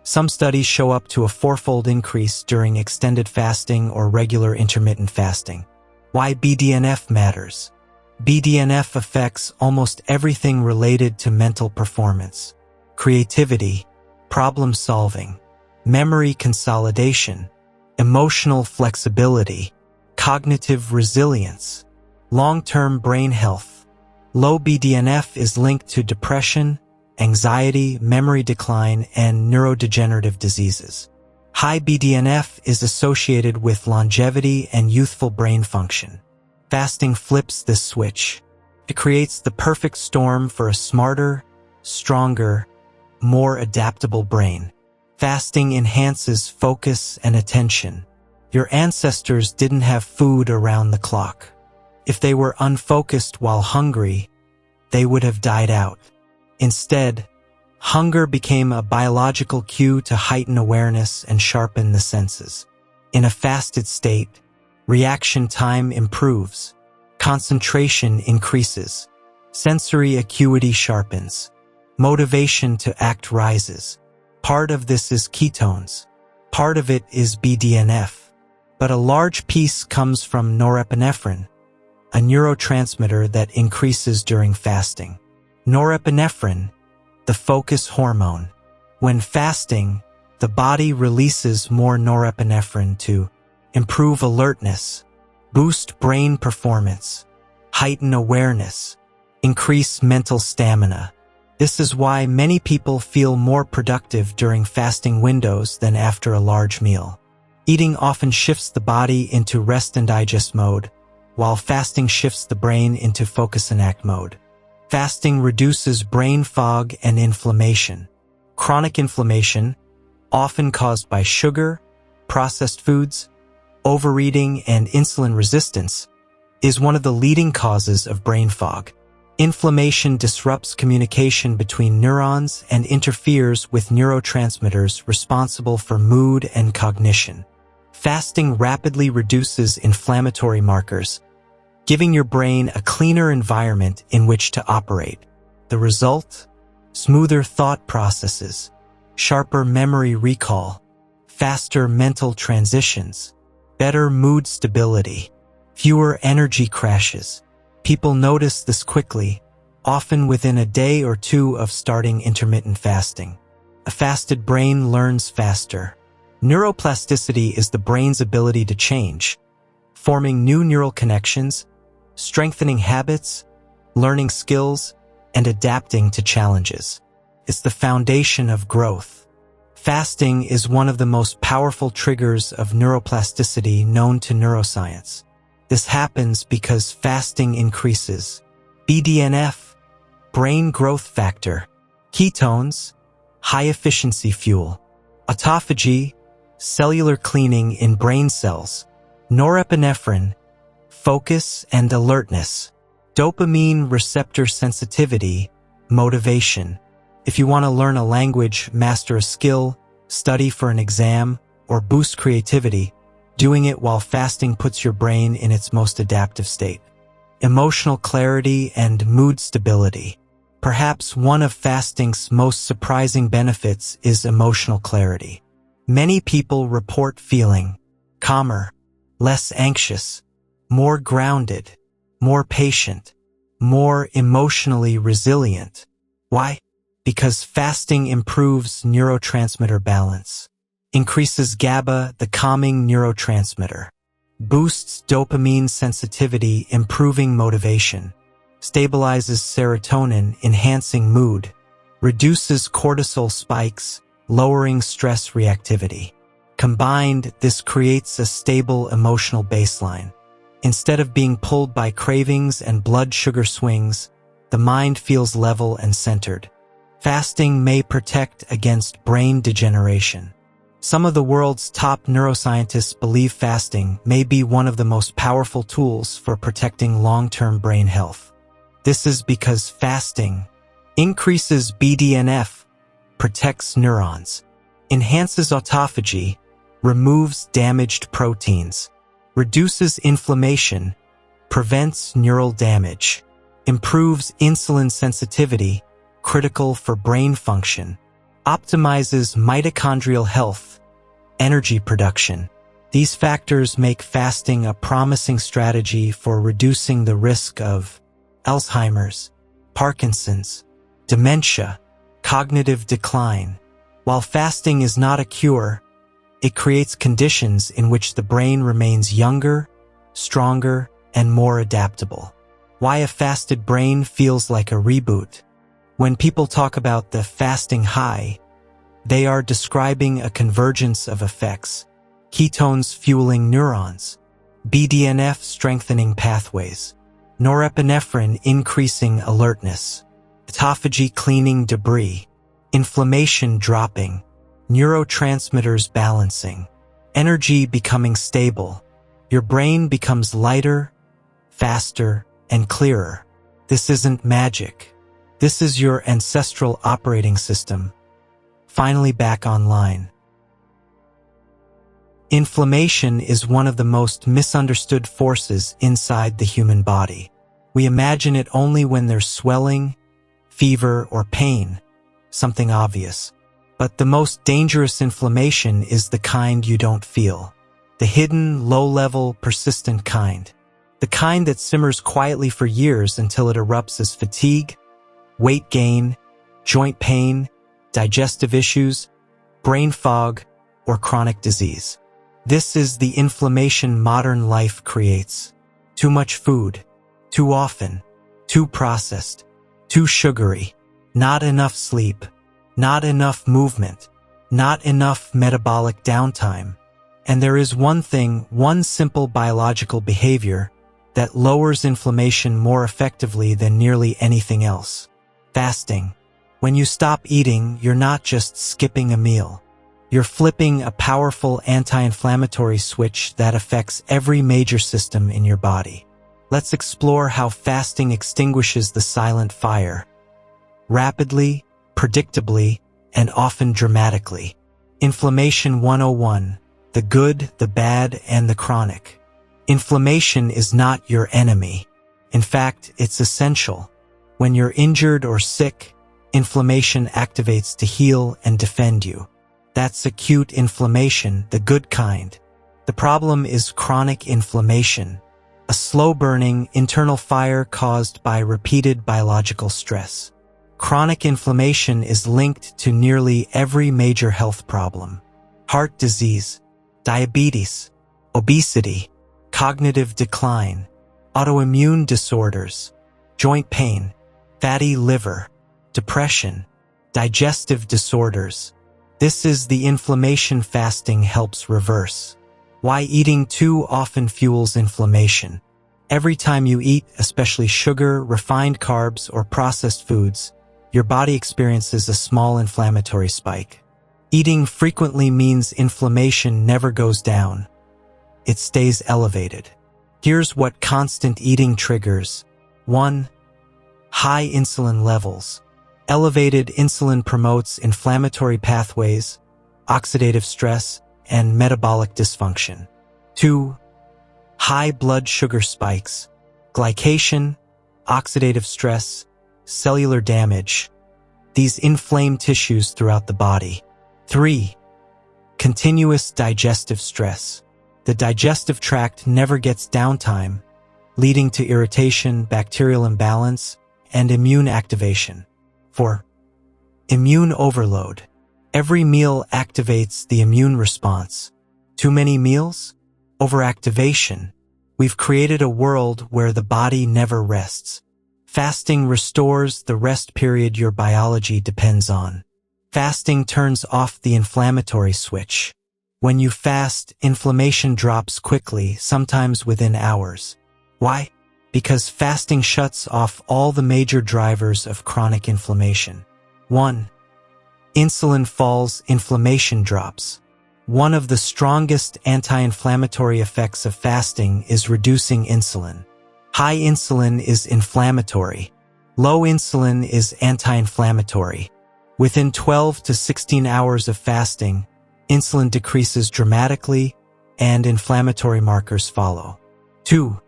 Some studies show up to a 4-fold increase during extended fasting or regular intermittent fasting. Why BDNF matters. BDNF affects almost everything related to mental performance, creativity, problem solving, memory consolidation, emotional flexibility, cognitive resilience, long-term brain health. Low BDNF is linked to depression, anxiety, memory decline, and neurodegenerative diseases. High BDNF is associated with longevity and youthful brain function. Fasting flips this switch. It creates the perfect storm for a smarter, stronger, more adaptable brain. Fasting enhances focus and attention. Your ancestors didn't have food around the clock. If they were unfocused while hungry, they would have died out. Instead, hunger became a biological cue to heighten awareness and sharpen the senses. In a fasted state, reaction time improves, concentration increases, sensory acuity sharpens, motivation to act rises. Part of this is ketones. Part of it is BDNF. But a large piece comes from norepinephrine, a neurotransmitter that increases during fasting. Norepinephrine, the focus hormone. When fasting, the body releases more norepinephrine to improve alertness, boost brain performance, heighten awareness, increase mental stamina. This is why many people feel more productive during fasting windows than after a large meal. Eating often shifts the body into rest and digest mode, while fasting shifts the brain into focus and act mode. Fasting reduces brain fog and inflammation. Chronic inflammation, often caused by sugar, processed foods, overeating, and insulin resistance, is one of the leading causes of brain fog. Inflammation disrupts communication between neurons and interferes with neurotransmitters responsible for mood and cognition. Fasting rapidly reduces inflammatory markers, giving your brain a cleaner environment in which to operate. The result? Smoother thought processes, sharper memory recall, faster mental transitions, better mood stability, fewer energy crashes. People notice this quickly, often within a day or two of starting intermittent fasting. A fasted brain learns faster. Neuroplasticity is the brain's ability to change, forming new neural connections, strengthening habits, learning skills, and adapting to challenges. It's the foundation of growth. Fasting is one of the most powerful triggers of neuroplasticity known to neuroscience. This happens because fasting increases BDNF, brain growth factor, ketones, high-efficiency fuel, autophagy, cellular cleaning in brain cells, norepinephrine, focus and alertness, dopamine receptor sensitivity, motivation. If you want to learn a language, master a skill, study for an exam, or boost creativity, doing it while fasting puts your brain in its most adaptive state. Emotional clarity and mood stability. Perhaps one of fasting's most surprising benefits is emotional clarity. Many people report feeling calmer, less anxious, more grounded, more patient, more emotionally resilient. Why? Because fasting improves neurotransmitter balance, increases GABA, the calming neurotransmitter, boosts dopamine sensitivity, improving motivation, stabilizes serotonin, enhancing mood, reduces cortisol spikes, lowering stress reactivity. Combined, this creates a stable emotional baseline. Instead of being pulled by cravings and blood sugar swings, the mind feels level and centered. Fasting may protect against brain degeneration. Some of the world's top neuroscientists believe fasting may be one of the most powerful tools for protecting long-term brain health. This is because fasting increases BDNF, protects neurons, enhances autophagy, removes damaged proteins, reduces inflammation, prevents neural damage, improves insulin sensitivity, critical for brain function, optimizes mitochondrial health, energy production. These factors make fasting a promising strategy for reducing the risk of Alzheimer's, Parkinson's, dementia, cognitive decline. While fasting is not a cure, it creates conditions in which the brain remains younger, stronger, and more adaptable. Why a fasted brain feels like a reboot. When people talk about the fasting high, they are describing a convergence of effects: ketones fueling neurons, BDNF strengthening pathways, norepinephrine increasing alertness, autophagy cleaning debris, inflammation dropping, neurotransmitters balancing, energy becoming stable. Your brain becomes lighter, faster, and clearer. This isn't magic. This is your ancestral operating system, finally back online. Inflammation is one of the most misunderstood forces inside the human body. We imagine it only when there's swelling, fever, or pain, something obvious. But the most dangerous inflammation is the kind you don't feel. The hidden, low-level, persistent kind. The kind that simmers quietly for years until it erupts as fatigue, weight gain, joint pain, digestive issues, brain fog, or chronic disease. This is the inflammation modern life creates. Too much food, too often, too processed, too sugary, not enough sleep, not enough movement, not enough metabolic downtime. And there is one simple biological behavior that lowers inflammation more effectively than nearly anything else. Fasting. When you stop eating, you're not just skipping a meal. You're flipping a powerful anti-inflammatory switch that affects every major system in your body. Let's explore how fasting extinguishes the silent fire. Rapidly, predictably, and often dramatically. Inflammation 101. The good, the bad, and the chronic. Inflammation is not your enemy. In fact, it's essential. When you're injured or sick, inflammation activates to heal and defend you. That's acute inflammation, the good kind. The problem is chronic inflammation, a slow-burning internal fire caused by repeated biological stress. Chronic inflammation is linked to nearly every major health problem: heart disease, diabetes, obesity, cognitive decline, autoimmune disorders, joint pain, fatty liver, depression, Digestive disorders. This is the inflammation fasting helps reverse. Why eating too often fuels inflammation. Every time you eat, especially sugar, refined carbs, or processed foods, your body experiences a small inflammatory spike. Eating frequently means inflammation never goes down. It stays elevated. Here's what constant eating triggers. 1. High insulin levels. Elevated insulin promotes inflammatory pathways, oxidative stress, and metabolic dysfunction. 2. High blood sugar spikes. Glycation, oxidative stress, cellular damage. These inflame tissues throughout the body. 3. Continuous digestive stress. The digestive tract never gets downtime, leading to irritation, bacterial imbalance, and immune activation. 4. Immune overload. Every meal activates the immune response. Too many meals? Overactivation. We've created a world where the body never rests. Fasting restores the rest period your biology depends on. Fasting turns off the inflammatory switch. When you fast, inflammation drops quickly, sometimes within hours. Why? Because fasting shuts off all the major drivers of chronic inflammation. 1. Insulin falls, inflammation drops. One of the strongest anti-inflammatory effects of fasting is reducing insulin. High insulin is inflammatory. Low insulin is anti-inflammatory. Within 12 to 16 hours of fasting, insulin decreases dramatically and inflammatory markers follow. 2.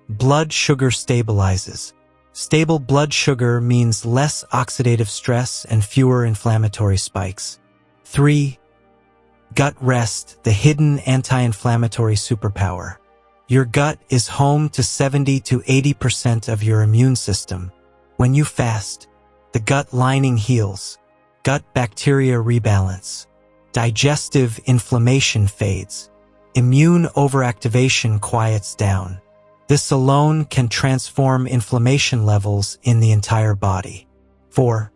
Blood sugar stabilizes. Stable blood sugar means less oxidative stress and fewer inflammatory spikes. 3. Gut rest, the hidden anti-inflammatory superpower. Your gut is home to 70 to 80% of your immune system. When you fast, the gut lining heals. Gut bacteria rebalance. Digestive inflammation fades. Immune overactivation quiets down. This alone can transform inflammation levels in the entire body. 4.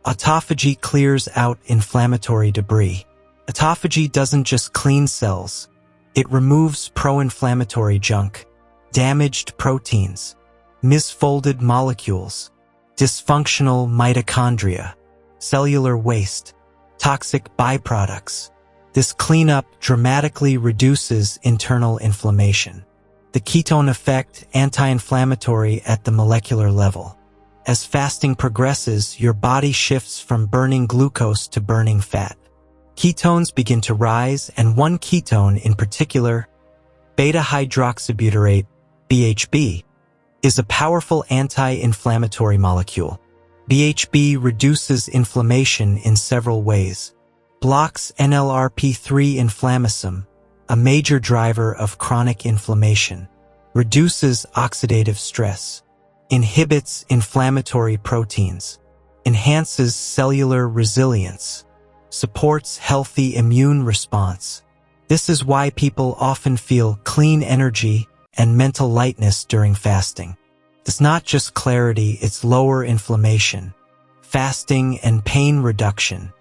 Autophagy clears out inflammatory debris. Autophagy doesn't just clean cells. It removes pro-inflammatory junk, damaged proteins, misfolded molecules, dysfunctional mitochondria, cellular waste, toxic byproducts. This cleanup dramatically reduces internal inflammation. The ketone effect, anti-inflammatory at the molecular level. As fasting progresses, your body shifts from burning glucose to burning fat. Ketones begin to rise, and one ketone in particular, beta-hydroxybutyrate, BHB, is a powerful anti-inflammatory molecule. BHB reduces inflammation in several ways. Blocks NLRP3 inflammasome, a major driver of chronic inflammation. Reduces oxidative stress. Inhibits inflammatory proteins. Enhances cellular resilience. Supports healthy immune response. This is why people often feel clean energy and mental lightness during fasting. It's not just clarity, it's lower inflammation, fasting, and pain reduction.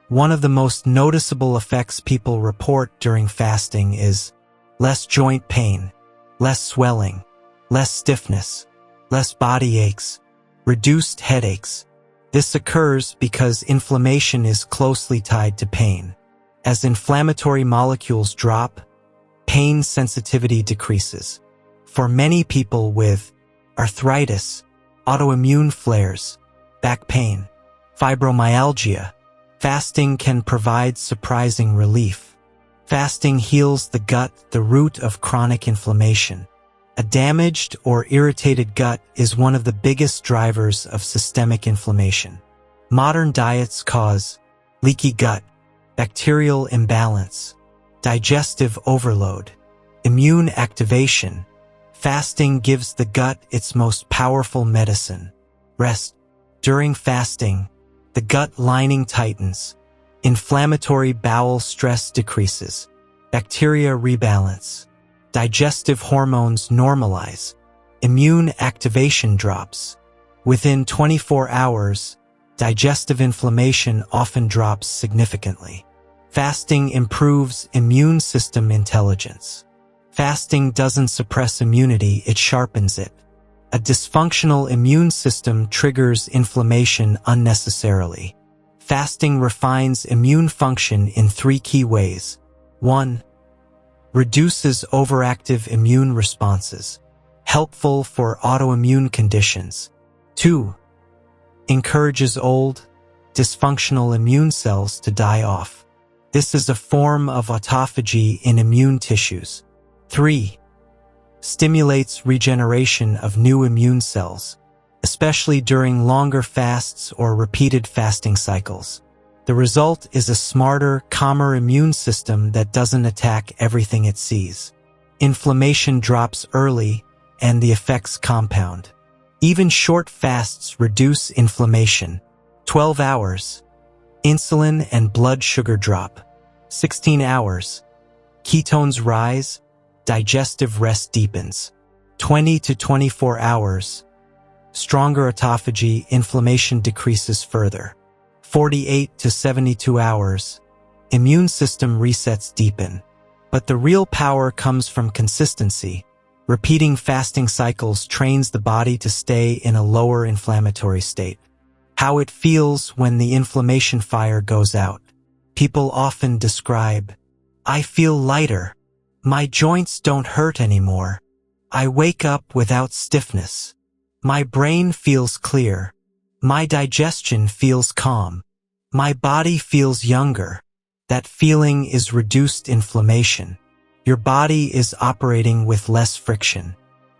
One of the most noticeable effects people report during fasting is less joint pain, less swelling, less stiffness, less body aches, reduced headaches. This occurs because inflammation is closely tied to pain. As inflammatory molecules drop, pain sensitivity decreases. For many people with arthritis, autoimmune flares, back pain, fibromyalgia, fasting can provide surprising relief. Fasting heals the gut, the root of chronic inflammation. A damaged or irritated gut is one of the biggest drivers of systemic inflammation. Modern diets cause leaky gut, bacterial imbalance, digestive overload, immune activation. Fasting gives the gut its most powerful medicine, rest. During fasting, the gut lining tightens, inflammatory bowel stress decreases, bacteria rebalance, digestive hormones normalize, immune activation drops. Within 24 hours, digestive inflammation often drops significantly. Fasting improves immune system intelligence. Fasting doesn't suppress immunity, it sharpens it. A dysfunctional immune system triggers inflammation unnecessarily. Fasting refines immune function in 3 key ways. 1. Reduces overactive immune responses, helpful for autoimmune conditions. 2. Encourages old, dysfunctional immune cells to die off. This is a form of autophagy in immune tissues. 3. Stimulates regeneration of new immune cells, especially during longer fasts or repeated fasting cycles. The result is a smarter, calmer immune system that doesn't attack everything it sees. Inflammation drops early, and the effects compound. Even short fasts reduce inflammation. 12 hours. Insulin and blood sugar drop. 16 hours. Ketones rise. Digestive rest deepens. 20 to 24 hours. Stronger autophagy, inflammation decreases further. 48 to 72 hours. Immune system resets deepen. But the real power comes from consistency. Repeating fasting cycles trains the body to stay in a lower inflammatory state. How it feels when the inflammation fire goes out. People often describe, "I feel lighter. My joints don't hurt anymore. I wake up without stiffness. My brain feels clear. My digestion feels calm. My body feels younger." That feeling is reduced inflammation. Your body is operating with less friction.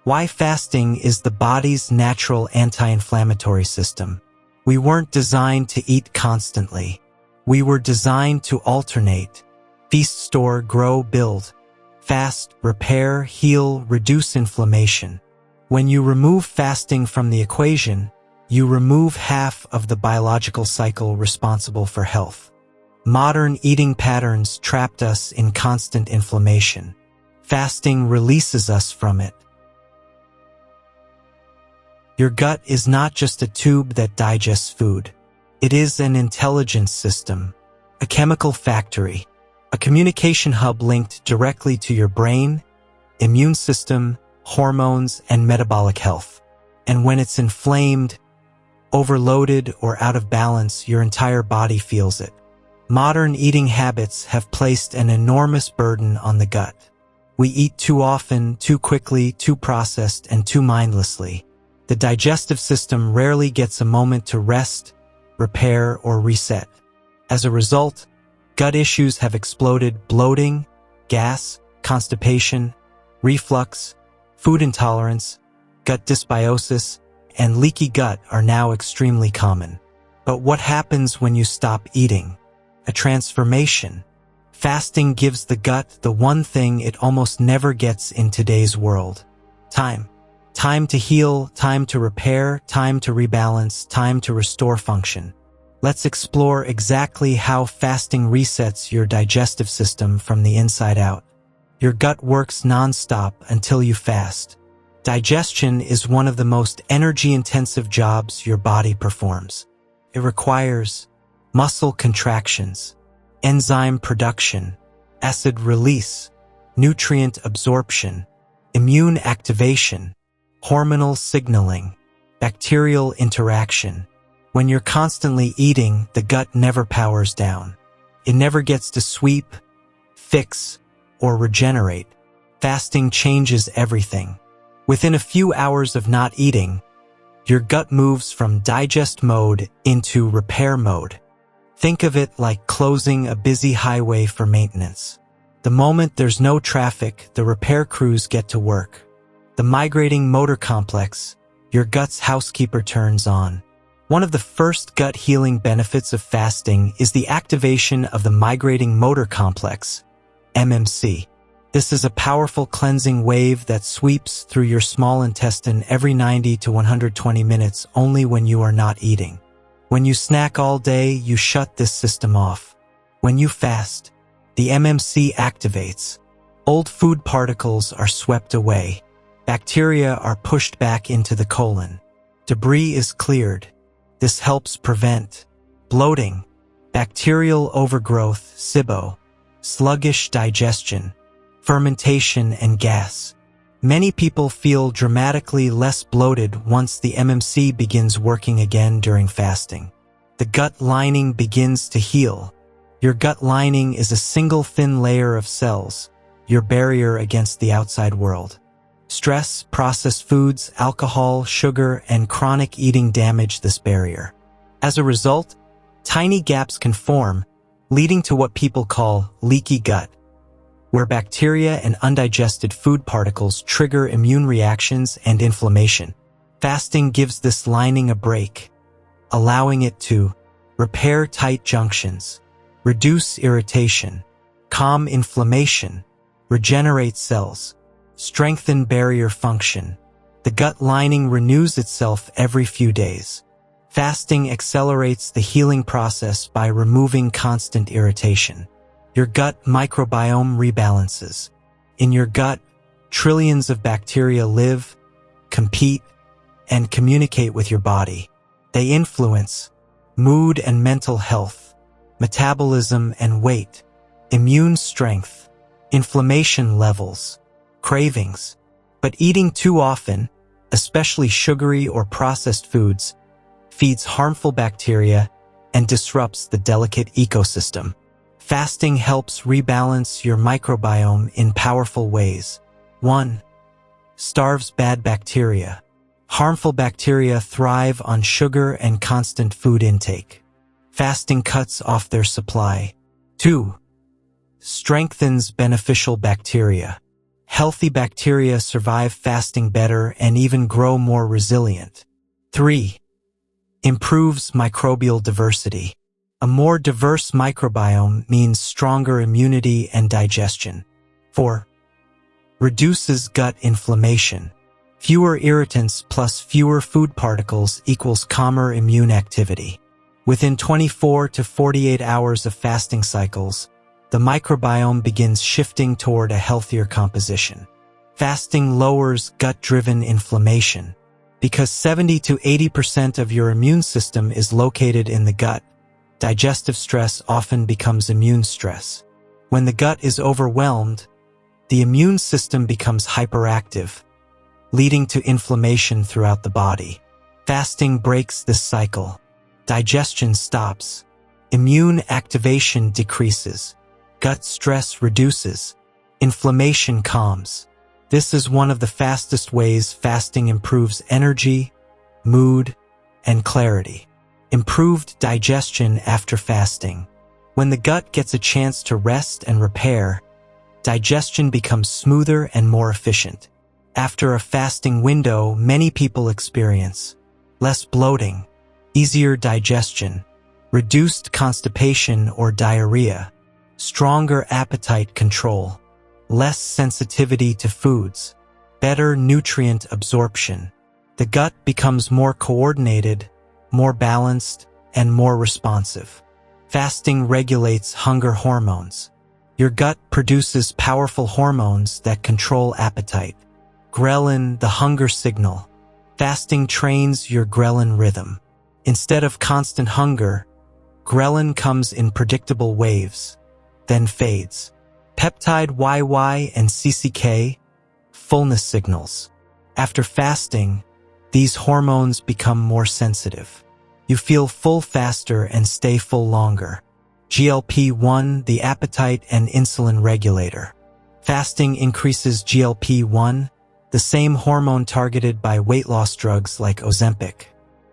Why fasting is the body's natural anti-inflammatory system. We weren't designed to eat constantly. We were designed to alternate. Feast, store, grow, build. Fast, repair, heal, reduce inflammation. When you remove fasting from the equation, you remove half of the biological cycle responsible for health. Modern eating patterns trapped us in constant inflammation. Fasting releases us from it. Your gut is not just a tube that digests food. It is an intelligence system, a chemical factory, a communication hub linked directly to your brain, immune system, hormones, and metabolic health. And when it's inflamed, overloaded, or out of balance, your entire body feels it. Modern eating habits have placed an enormous burden on the gut. We eat too often, too quickly, too processed, and too mindlessly. The digestive system rarely gets a moment to rest, repair, or reset. As a result, gut issues have exploded. Bloating, gas, constipation, reflux, food intolerance, gut dysbiosis, and leaky gut are now extremely common. But what happens when you stop eating? A transformation. Fasting gives the gut the one thing it almost never gets in today's world. Time. Time to heal, time to repair, time to rebalance, time to restore function. Let's explore exactly how fasting resets your digestive system from the inside out. Your gut works non-stop until you fast. Digestion is one of the most energy-intensive jobs your body performs. It requires muscle contractions, enzyme production, acid release, nutrient absorption, immune activation, hormonal signaling, bacterial interaction. When you're constantly eating, the gut never powers down. It never gets to sweep, fix, or regenerate. Fasting changes everything. Within a few hours of not eating, your gut moves from digest mode into repair mode. Think of it like closing a busy highway for maintenance. The moment there's no traffic, the repair crews get to work. The migrating motor complex, your gut's housekeeper, turns on. One of the first gut healing benefits of fasting is the activation of the migrating motor complex, MMC. This is a powerful cleansing wave that sweeps through your small intestine every 90 to 120 minutes only when you are not eating. When you snack all day, you shut this system off. When you fast, the MMC activates. Old food particles are swept away. Bacteria are pushed back into the colon. Debris is cleared. This helps prevent bloating, bacterial overgrowth, SIBO, sluggish digestion, fermentation, and gas. Many people feel dramatically less bloated once the MMC begins working again during fasting. The gut lining begins to heal. Your gut lining is a single thin layer of cells, your barrier against the outside world. Stress, processed foods, alcohol, sugar, and chronic eating damage this barrier. As a result, tiny gaps can form, leading to what people call leaky gut, where bacteria and undigested food particles trigger immune reactions and inflammation. Fasting gives this lining a break, allowing it to repair tight junctions, reduce irritation, calm inflammation, regenerate cells, strengthen barrier function. The gut lining renews itself every few days. Fasting accelerates the healing process by removing constant irritation. Your gut microbiome rebalances. In your gut, trillions of bacteria live, compete, and communicate with your body. They influence mood and mental health, metabolism and weight, immune strength, inflammation levels, cravings. But eating too often, especially sugary or processed foods, feeds harmful bacteria and disrupts the delicate ecosystem. Fasting helps rebalance your microbiome in powerful ways. 1. Starves bad bacteria. Harmful bacteria thrive on sugar and constant food intake. Fasting cuts off their supply. 2. Strengthens beneficial bacteria. Healthy bacteria survive fasting better and even grow more resilient. 3. Improves microbial diversity. A more diverse microbiome means stronger immunity and digestion. 4. Reduces gut inflammation. Fewer irritants plus fewer food particles equals calmer immune activity. Within 24 to 48 hours of fasting cycles, the microbiome begins shifting toward a healthier composition. Fasting lowers gut-driven inflammation. Because 70 to 80% of your immune system is located in the gut, digestive stress often becomes immune stress. When the gut is overwhelmed, the immune system becomes hyperactive, leading to inflammation throughout the body. Fasting breaks this cycle. Digestion stops. Immune activation decreases. Gut stress reduces. Inflammation calms. This is one of the fastest ways fasting improves energy, mood, and clarity. Improved digestion after fasting. When the gut gets a chance to rest and repair, digestion becomes smoother and more efficient. After a fasting window, many people experience less bloating, easier digestion, reduced constipation or diarrhea, stronger appetite control, less sensitivity to foods, better nutrient absorption. The gut becomes more coordinated, more balanced, and more responsive. Fasting regulates hunger hormones. Your gut produces powerful hormones that control appetite. Ghrelin, the hunger signal. Fasting trains your ghrelin rhythm. Instead of constant hunger, ghrelin comes in predictable waves, then fades. Peptide YY and CCK, fullness signals. After fasting, these hormones become more sensitive. You feel full faster and stay full longer. GLP-1, the appetite and insulin regulator. Fasting increases GLP-1, the same hormone targeted by weight loss drugs like Ozempic.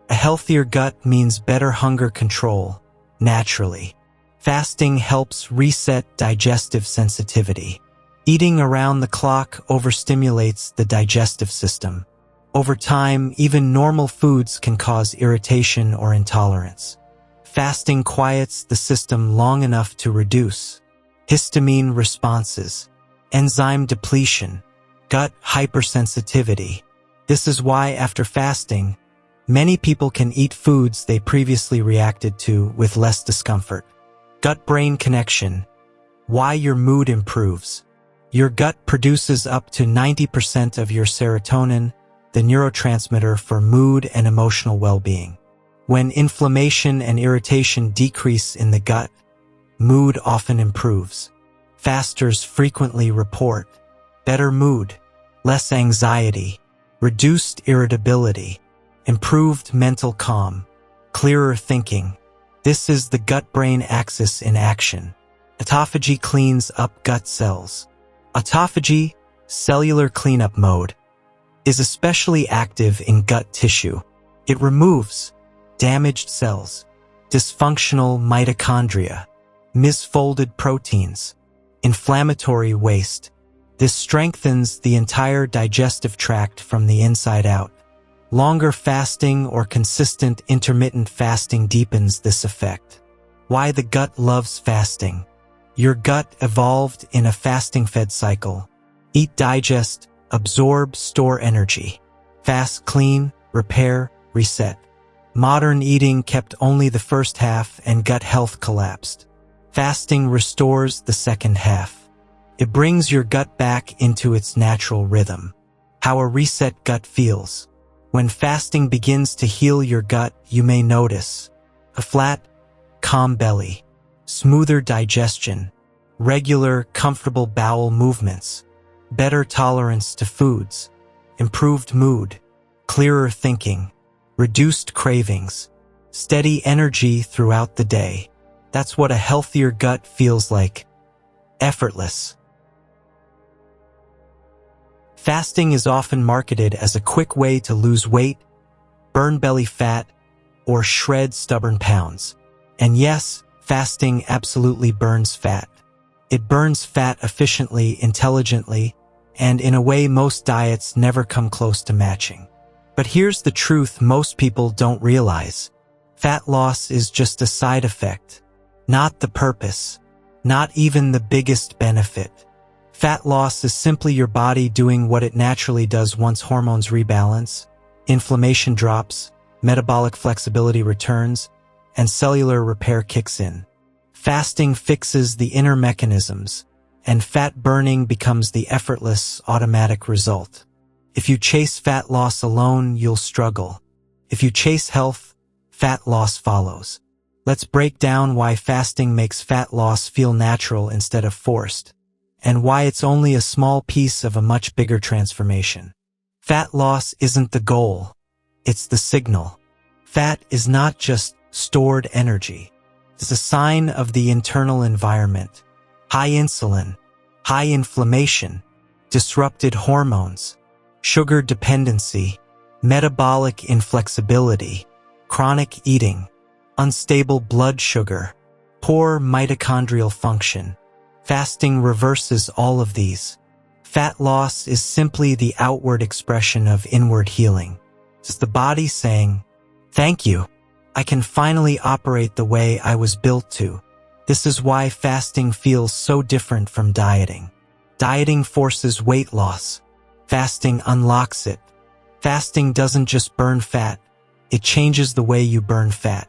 A healthier gut means better hunger control, naturally. Fasting helps reset digestive sensitivity. Eating around the clock overstimulates the digestive system. Over time, even normal foods can cause irritation or intolerance. Fasting quiets the system long enough to reduce histamine responses, enzyme depletion, gut hypersensitivity. This is why after fasting, many people can eat foods they previously reacted to with less discomfort. Gut-brain connection. Why your mood improves. Your gut produces up to 90% of your serotonin, the neurotransmitter for mood and emotional well-being. When inflammation and irritation decrease in the gut, mood often improves. Fasters frequently report better mood, less anxiety, reduced irritability, improved mental calm, clearer thinking. This is the gut-brain axis in action. Autophagy cleans up gut cells. Autophagy, cellular cleanup mode, is especially active in gut tissue. It removes damaged cells, dysfunctional mitochondria, misfolded proteins, inflammatory waste. This strengthens the entire digestive tract from the inside out. Longer fasting or consistent intermittent fasting deepens this effect. Why the gut loves fasting. Your gut evolved in a fasting-fed cycle. Eat, digest, absorb, store energy. Fast, clean, repair, reset. Modern eating kept only the first half and gut health collapsed. Fasting restores the second half. It brings your gut back into its natural rhythm. How a reset gut feels. When fasting begins to heal your gut, you may notice a flat, calm belly, smoother digestion, regular, comfortable bowel movements, better tolerance to foods, improved mood, clearer thinking, reduced cravings, steady energy throughout the day. That's what a healthier gut feels like. Effortless. Fasting is often marketed as a quick way to lose weight, burn belly fat, or shred stubborn pounds. And yes, fasting absolutely burns fat. It burns fat efficiently, intelligently, and in a way most diets never come close to matching. But here's the truth most people don't realize. Fat loss is just a side effect, not the purpose, not even the biggest benefit. Fat loss is simply your body doing what it naturally does once hormones rebalance, inflammation drops, metabolic flexibility returns, and cellular repair kicks in. Fasting fixes the inner mechanisms, and fat burning becomes the effortless, automatic result. If you chase fat loss alone, you'll struggle. If you chase health, fat loss follows. Let's break down why fasting makes fat loss feel natural instead of forced, and why it's only a small piece of a much bigger transformation. Fat loss isn't the goal, it's the signal. Fat is not just stored energy. It's a sign of the internal environment. High insulin, high inflammation, disrupted hormones, sugar dependency, metabolic inflexibility, chronic eating, unstable blood sugar, poor mitochondrial function. Fasting reverses all of these. Fat loss is simply the outward expression of inward healing. It's the body saying, "Thank you. I can finally operate the way I was built to." This is why fasting feels so different from dieting. Dieting forces weight loss. Fasting unlocks it. Fasting doesn't just burn fat, it changes the way you burn fat.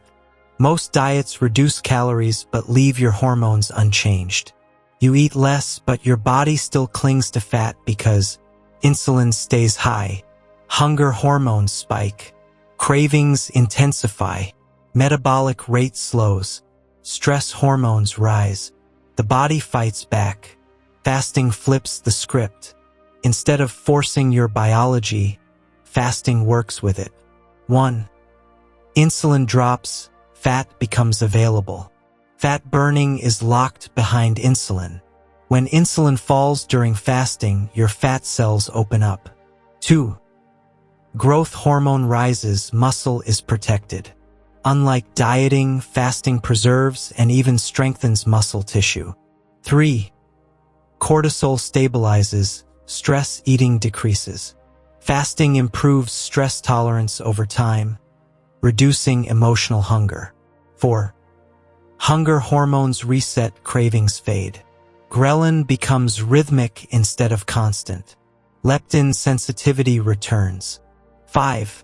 Most diets reduce calories but leave your hormones unchanged. You eat less, but your body still clings to fat because insulin stays high, hunger hormones spike, cravings intensify, metabolic rate slows, stress hormones rise. The body fights back. Fasting flips the script. Instead of forcing your biology, fasting works with it. 1. Insulin drops, fat becomes available. Fat burning is locked behind insulin. When insulin falls during fasting, your fat cells open up. 2. Growth hormone rises, muscle is protected. Unlike dieting, fasting preserves and even strengthens muscle tissue. 3. Cortisol stabilizes, stress eating decreases. Fasting improves stress tolerance over time, reducing emotional hunger. 4. Hunger hormones reset, cravings fade. Ghrelin becomes rhythmic instead of constant. Leptin sensitivity returns. 5.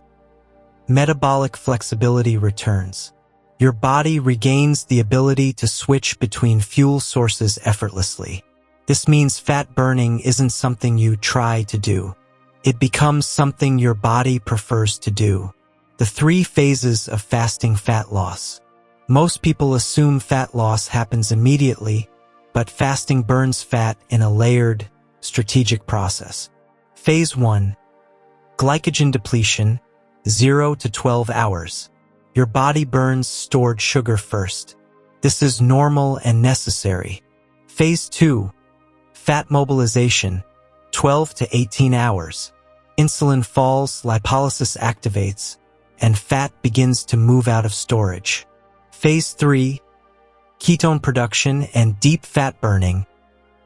Metabolic flexibility returns. Your body regains the ability to switch between fuel sources effortlessly. This means fat burning isn't something you try to do. It becomes something your body prefers to do. The 3 phases of fasting fat loss. Most people assume fat loss happens immediately, but fasting burns fat in a layered, strategic process. Phase 1. Glycogen depletion, 0 to 12 hours. Your body burns stored sugar first. This is normal and necessary. Phase 2. Fat mobilization, 12 to 18 hours. Insulin falls, lipolysis activates, and fat begins to move out of storage. Phase 3. Ketone production and deep fat burning,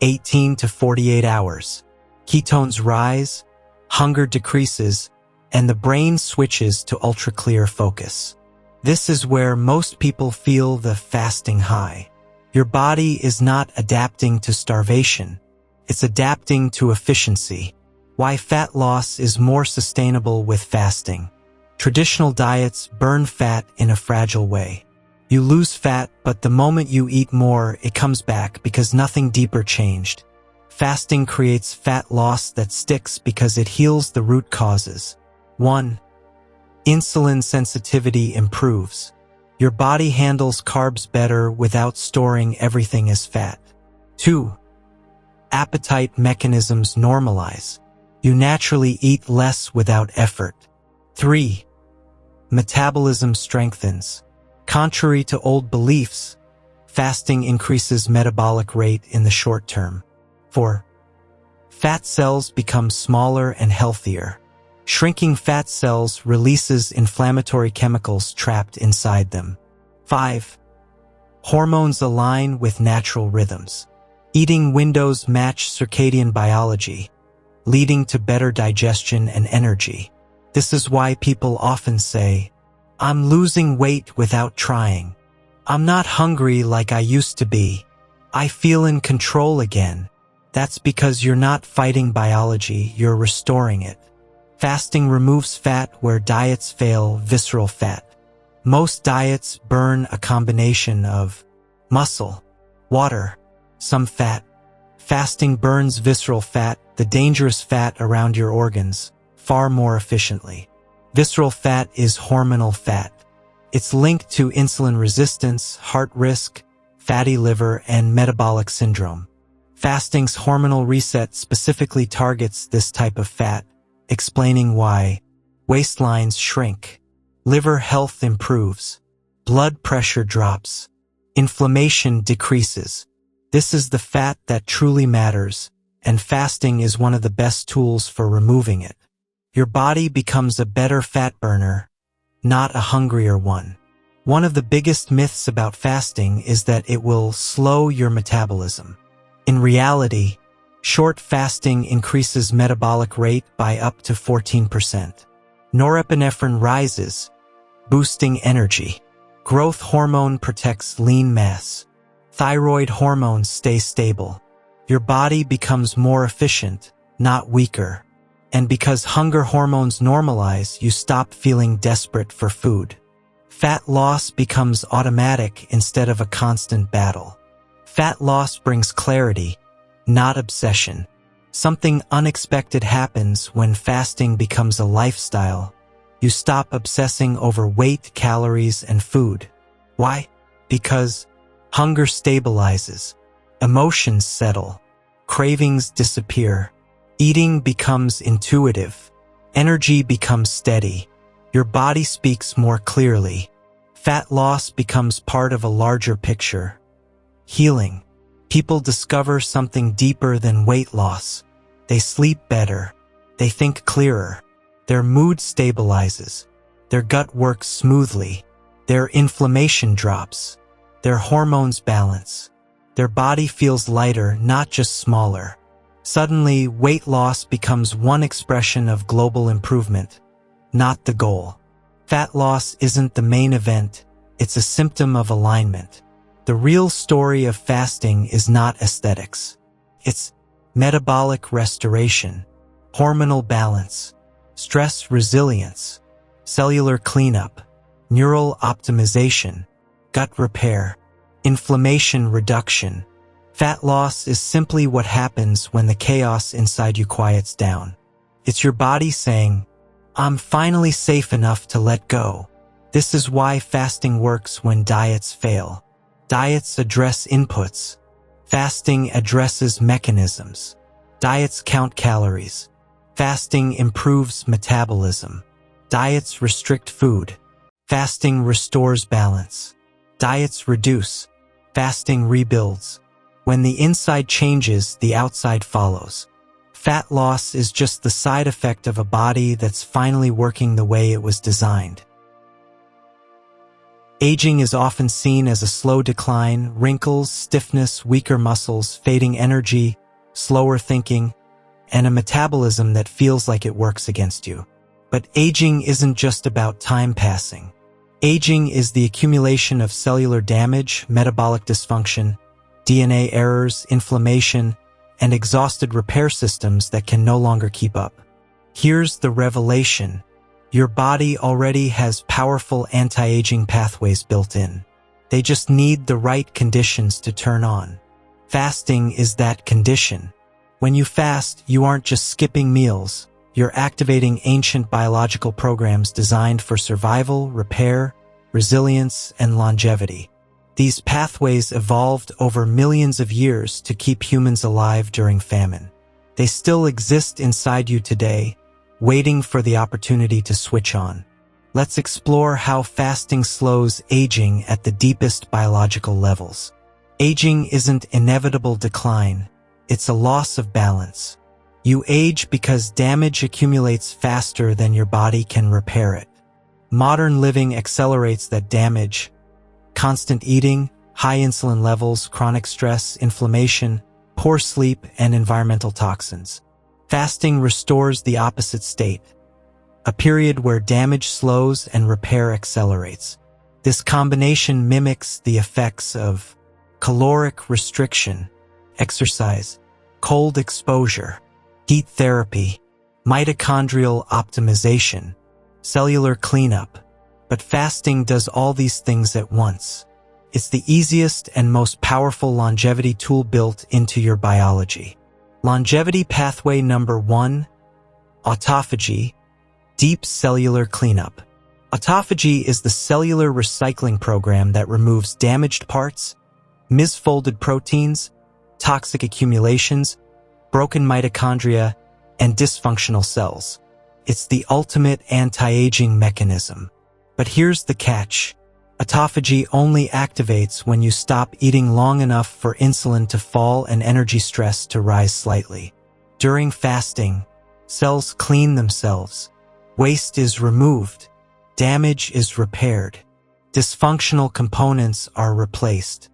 18 to 48 hours. Ketones rise, hunger decreases, and the brain switches to ultra-clear focus. This is where most people feel the fasting high. Your body is not adapting to starvation. It's adapting to efficiency. Why fat loss is more sustainable with fasting. Traditional diets burn fat in a fragile way. You lose fat, but the moment you eat more, it comes back because nothing deeper changed. Fasting creates fat loss that sticks because it heals the root causes. 1. Insulin sensitivity improves. Your body handles carbs better without storing everything as fat. 2. Appetite mechanisms normalize. You naturally eat less without effort. 3. Metabolism strengthens. Contrary to old beliefs, fasting increases metabolic rate in the short term. 4. Fat cells become smaller and healthier. Shrinking fat cells releases inflammatory chemicals trapped inside them. 5. Hormones align with natural rhythms. Eating windows match circadian biology, leading to better digestion and energy. This is why people often say, "I'm losing weight without trying. I'm not hungry like I used to be. I feel in control again." That's because you're not fighting biology, you're restoring it. Fasting removes fat where diets fail, visceral fat. Most diets burn a combination of muscle, water, some fat. Fasting burns visceral fat, the dangerous fat around your organs, far more efficiently. Visceral fat is hormonal fat. It's linked to insulin resistance, heart risk, fatty liver, and metabolic syndrome. Fasting's hormonal reset specifically targets this type of fat, explaining why waistlines shrink, liver health improves, blood pressure drops, inflammation decreases. This is the fat that truly matters, and fasting is one of the best tools for removing it. Your body becomes a better fat burner, not a hungrier one. One of the biggest myths about fasting is that it will slow your metabolism. In reality, short fasting increases metabolic rate by up to 14%. Norepinephrine rises, boosting energy. Growth hormone protects lean mass. Thyroid hormones stay stable. Your body becomes more efficient, not weaker. And because hunger hormones normalize, you stop feeling desperate for food. Fat loss becomes automatic instead of a constant battle. Fat loss brings clarity, not obsession. Something unexpected happens when fasting becomes a lifestyle. You stop obsessing over weight, calories, and food. Why? Because hunger stabilizes, emotions settle, cravings disappear, eating becomes intuitive, energy becomes steady, your body speaks more clearly. Fat loss becomes part of a larger picture. Healing. People discover something deeper than weight loss. They sleep better. They think clearer. Their mood stabilizes. Their gut works smoothly. Their inflammation drops. Their hormones balance. Their body feels lighter, not just smaller. Suddenly, weight loss becomes one expression of global improvement, not the goal. Fat loss isn't the main event, it's a symptom of alignment. The real story of fasting is not aesthetics. It's metabolic restoration, hormonal balance, stress resilience, cellular cleanup, neural optimization, gut repair, inflammation reduction. Fat loss is simply what happens when the chaos inside you quiets down. It's your body saying, I'm finally safe enough to let go. This is why fasting works when diets fail. Diets address inputs. Fasting addresses mechanisms. Diets count calories. Fasting improves metabolism. Diets restrict food. Fasting restores balance. Diets reduce. Fasting rebuilds. When the inside changes, the outside follows. Fat loss is just the side effect of a body that's finally working the way it was designed. Aging is often seen as a slow decline, wrinkles, stiffness, weaker muscles, fading energy, slower thinking, and a metabolism that feels like it works against you. But aging isn't just about time passing. Aging is the accumulation of cellular damage, metabolic dysfunction, DNA errors, inflammation, and exhausted repair systems that can no longer keep up. Here's the revelation. Your body already has powerful anti-aging pathways built in. They just need the right conditions to turn on. Fasting is that condition. When you fast, you aren't just skipping meals. You're activating ancient biological programs designed for survival, repair, resilience, and longevity. These pathways evolved over millions of years to keep humans alive during famine. They still exist inside you today, waiting for the opportunity to switch on. Let's explore how fasting slows aging at the deepest biological levels. Aging isn't inevitable decline, it's a loss of balance. You age because damage accumulates faster than your body can repair it. Modern living accelerates that damage. Constant eating, high insulin levels, chronic stress, inflammation, poor sleep, and environmental toxins. Fasting restores the opposite state, a period where damage slows and repair accelerates. This combination mimics the effects of caloric restriction, exercise, cold exposure, heat therapy, mitochondrial optimization, cellular cleanup. But fasting does all these things at once. It's the easiest and most powerful longevity tool built into your biology. Longevity pathway number 1, autophagy, deep cellular cleanup. Autophagy is the cellular recycling program that removes damaged parts, misfolded proteins, toxic accumulations, broken mitochondria, and dysfunctional cells. It's the ultimate anti-aging mechanism. But here's the catch. Autophagy only activates when you stop eating long enough for insulin to fall and energy stress to rise slightly. During fasting, cells clean themselves. Waste is removed. Damage is repaired. Dysfunctional components are replaced.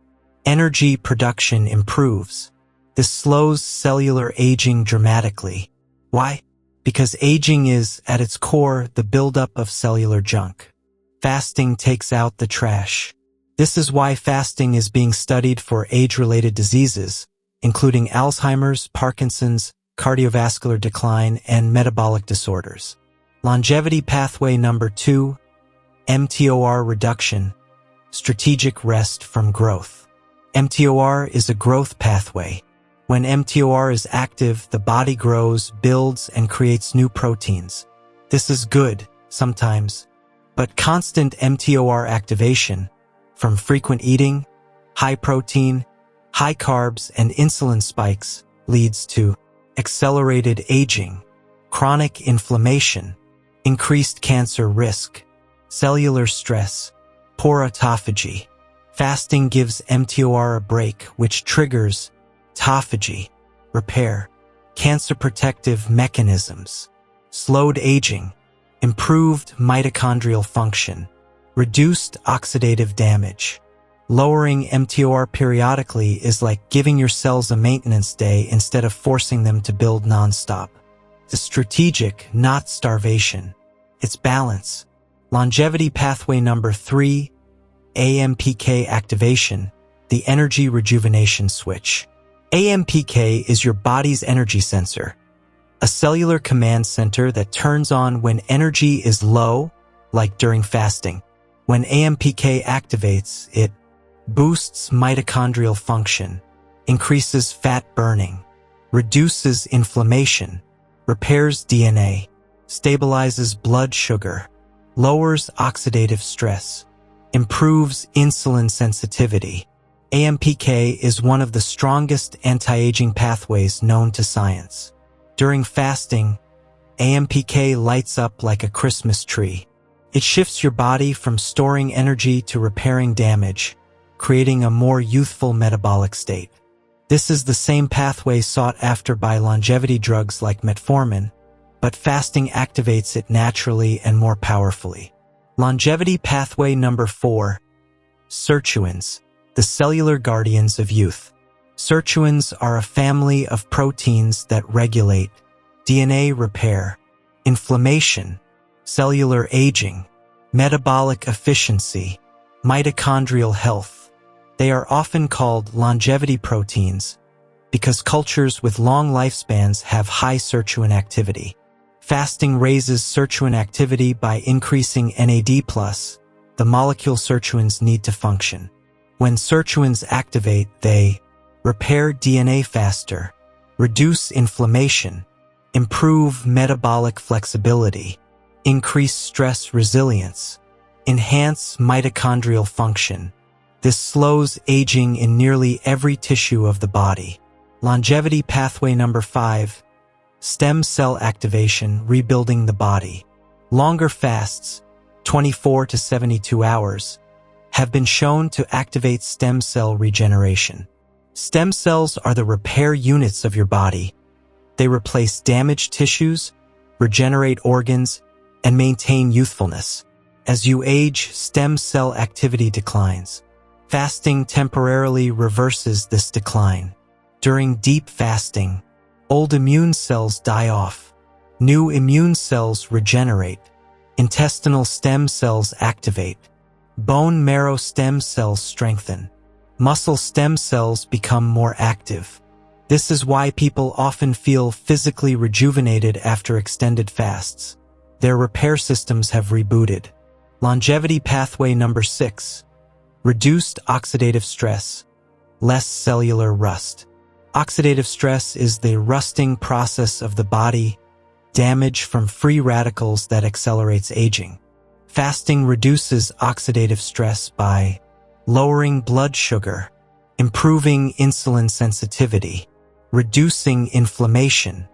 Energy production improves. This slows cellular aging dramatically. Why? Because aging is, at its core, the buildup of cellular junk. Fasting takes out the trash. This is why fasting is being studied for age-related diseases, including Alzheimer's, Parkinson's, cardiovascular decline, and metabolic disorders. Longevity pathway number 2, mTOR reduction, strategic rest from growth. mTOR is a growth pathway. When mTOR is active, the body grows, builds, and creates new proteins. This is good, sometimes. But constant mTOR activation, from frequent eating, high protein, high carbs, and insulin spikes, leads to accelerated aging, chronic inflammation, increased cancer risk, cellular stress, poor autophagy. Fasting gives mTOR a break, which triggers autophagy, repair, cancer protective mechanisms, slowed aging, improved mitochondrial function, reduced oxidative damage. Lowering mTOR periodically is like giving your cells a maintenance day instead of forcing them to build nonstop. It's strategic, not starvation. It's balance. Longevity pathway number 3, AMPK activation, the energy rejuvenation switch. AMPK is your body's energy sensor, a cellular command center that turns on when energy is low, like during fasting. When AMPK activates, it boosts mitochondrial function, increases fat burning, reduces inflammation, repairs DNA, stabilizes blood sugar, lowers oxidative stress, improves insulin sensitivity. AMPK is one of the strongest anti-aging pathways known to science. During fasting, AMPK lights up like a Christmas tree. It shifts your body from storing energy to repairing damage, creating a more youthful metabolic state. This is the same pathway sought after by longevity drugs like metformin, but fasting activates it naturally and more powerfully. Longevity pathway number 4. Sirtuins, the cellular guardians of youth. Sirtuins are a family of proteins that regulate DNA repair, inflammation, cellular aging, metabolic efficiency, mitochondrial health. They are often called longevity proteins because cultures with long lifespans have high sirtuin activity. Fasting raises sirtuin activity by increasing NAD+, the molecule sirtuins need to function. When sirtuins activate, they repair DNA faster, reduce inflammation, improve metabolic flexibility, increase stress resilience, enhance mitochondrial function. This slows aging in nearly every tissue of the body. Longevity pathway number 5. Stem cell activation, rebuilding the body. Longer fasts, 24 to 72 hours, have been shown to activate stem cell regeneration. Stem cells are the repair units of your body. They replace damaged tissues, regenerate organs, and maintain youthfulness. As you age, stem cell activity declines. Fasting temporarily reverses this decline. During deep fasting, old immune cells die off. New immune cells regenerate. Intestinal stem cells activate. Bone marrow stem cells strengthen. Muscle stem cells become more active. This is why people often feel physically rejuvenated after extended fasts. Their repair systems have rebooted. Longevity pathway number 6. Reduced oxidative stress, less cellular rust. Oxidative stress is the rusting process of the body, damage from free radicals that accelerates aging. Fasting reduces oxidative stress by lowering blood sugar, improving insulin sensitivity, reducing inflammation,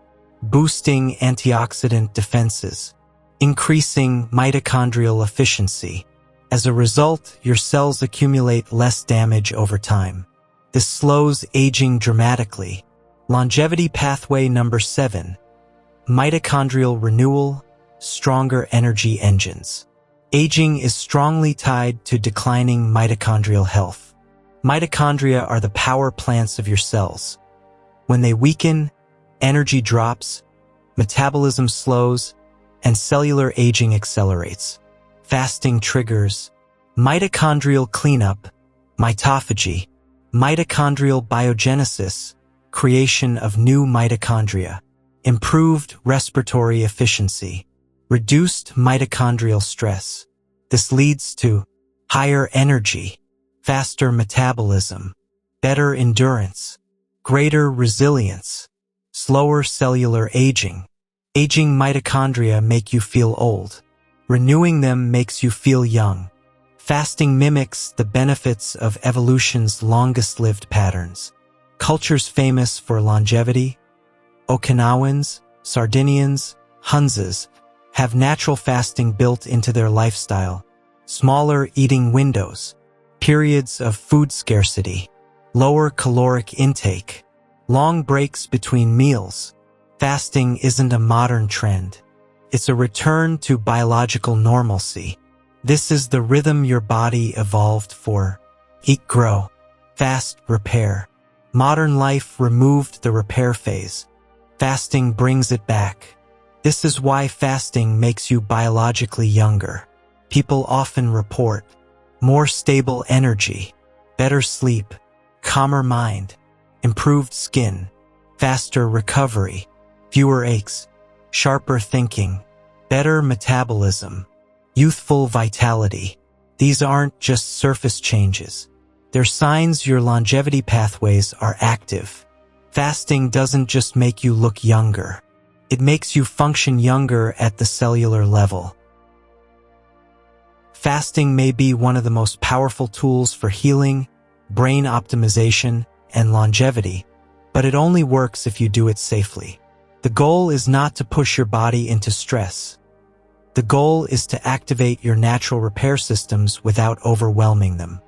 boosting antioxidant defenses, increasing mitochondrial efficiency. As a result, your cells accumulate less damage over time. This slows aging dramatically. Longevity pathway number 7. Mitochondrial renewal, stronger energy engines. Aging is strongly tied to declining mitochondrial health. Mitochondria are the power plants of your cells. When they weaken, energy drops, metabolism slows, and cellular aging accelerates. Fasting triggers mitochondrial cleanup, mitophagy, mitochondrial biogenesis, creation of new mitochondria, improved respiratory efficiency, reduced mitochondrial stress. This leads to higher energy, faster metabolism, better endurance, greater resilience, slower cellular aging. Aging mitochondria make you feel old. Renewing them makes you feel young. Fasting mimics the benefits of evolution's longest-lived patterns. Cultures famous for longevity, Okinawans, Sardinians, Hunzas, have natural fasting built into their lifestyle. Smaller eating windows, periods of food scarcity, lower caloric intake, long breaks between meals. Fasting isn't a modern trend. It's a return to biological normalcy. This is the rhythm your body evolved for. Eat, grow, fast, repair. Modern life removed the repair phase. Fasting brings it back. This is why fasting makes you biologically younger. People often report more stable energy, better sleep, calmer mind, improved skin, faster recovery, fewer aches, sharper thinking, better metabolism, youthful vitality. These aren't just surface changes. They're signs your longevity pathways are active. Fasting doesn't just make you look younger. It makes you function younger at the cellular level. Fasting may be one of the most powerful tools for healing, brain optimization, and longevity, but it only works if you do it safely. The goal is not to push your body into stress. The goal is to activate your natural repair systems without overwhelming them.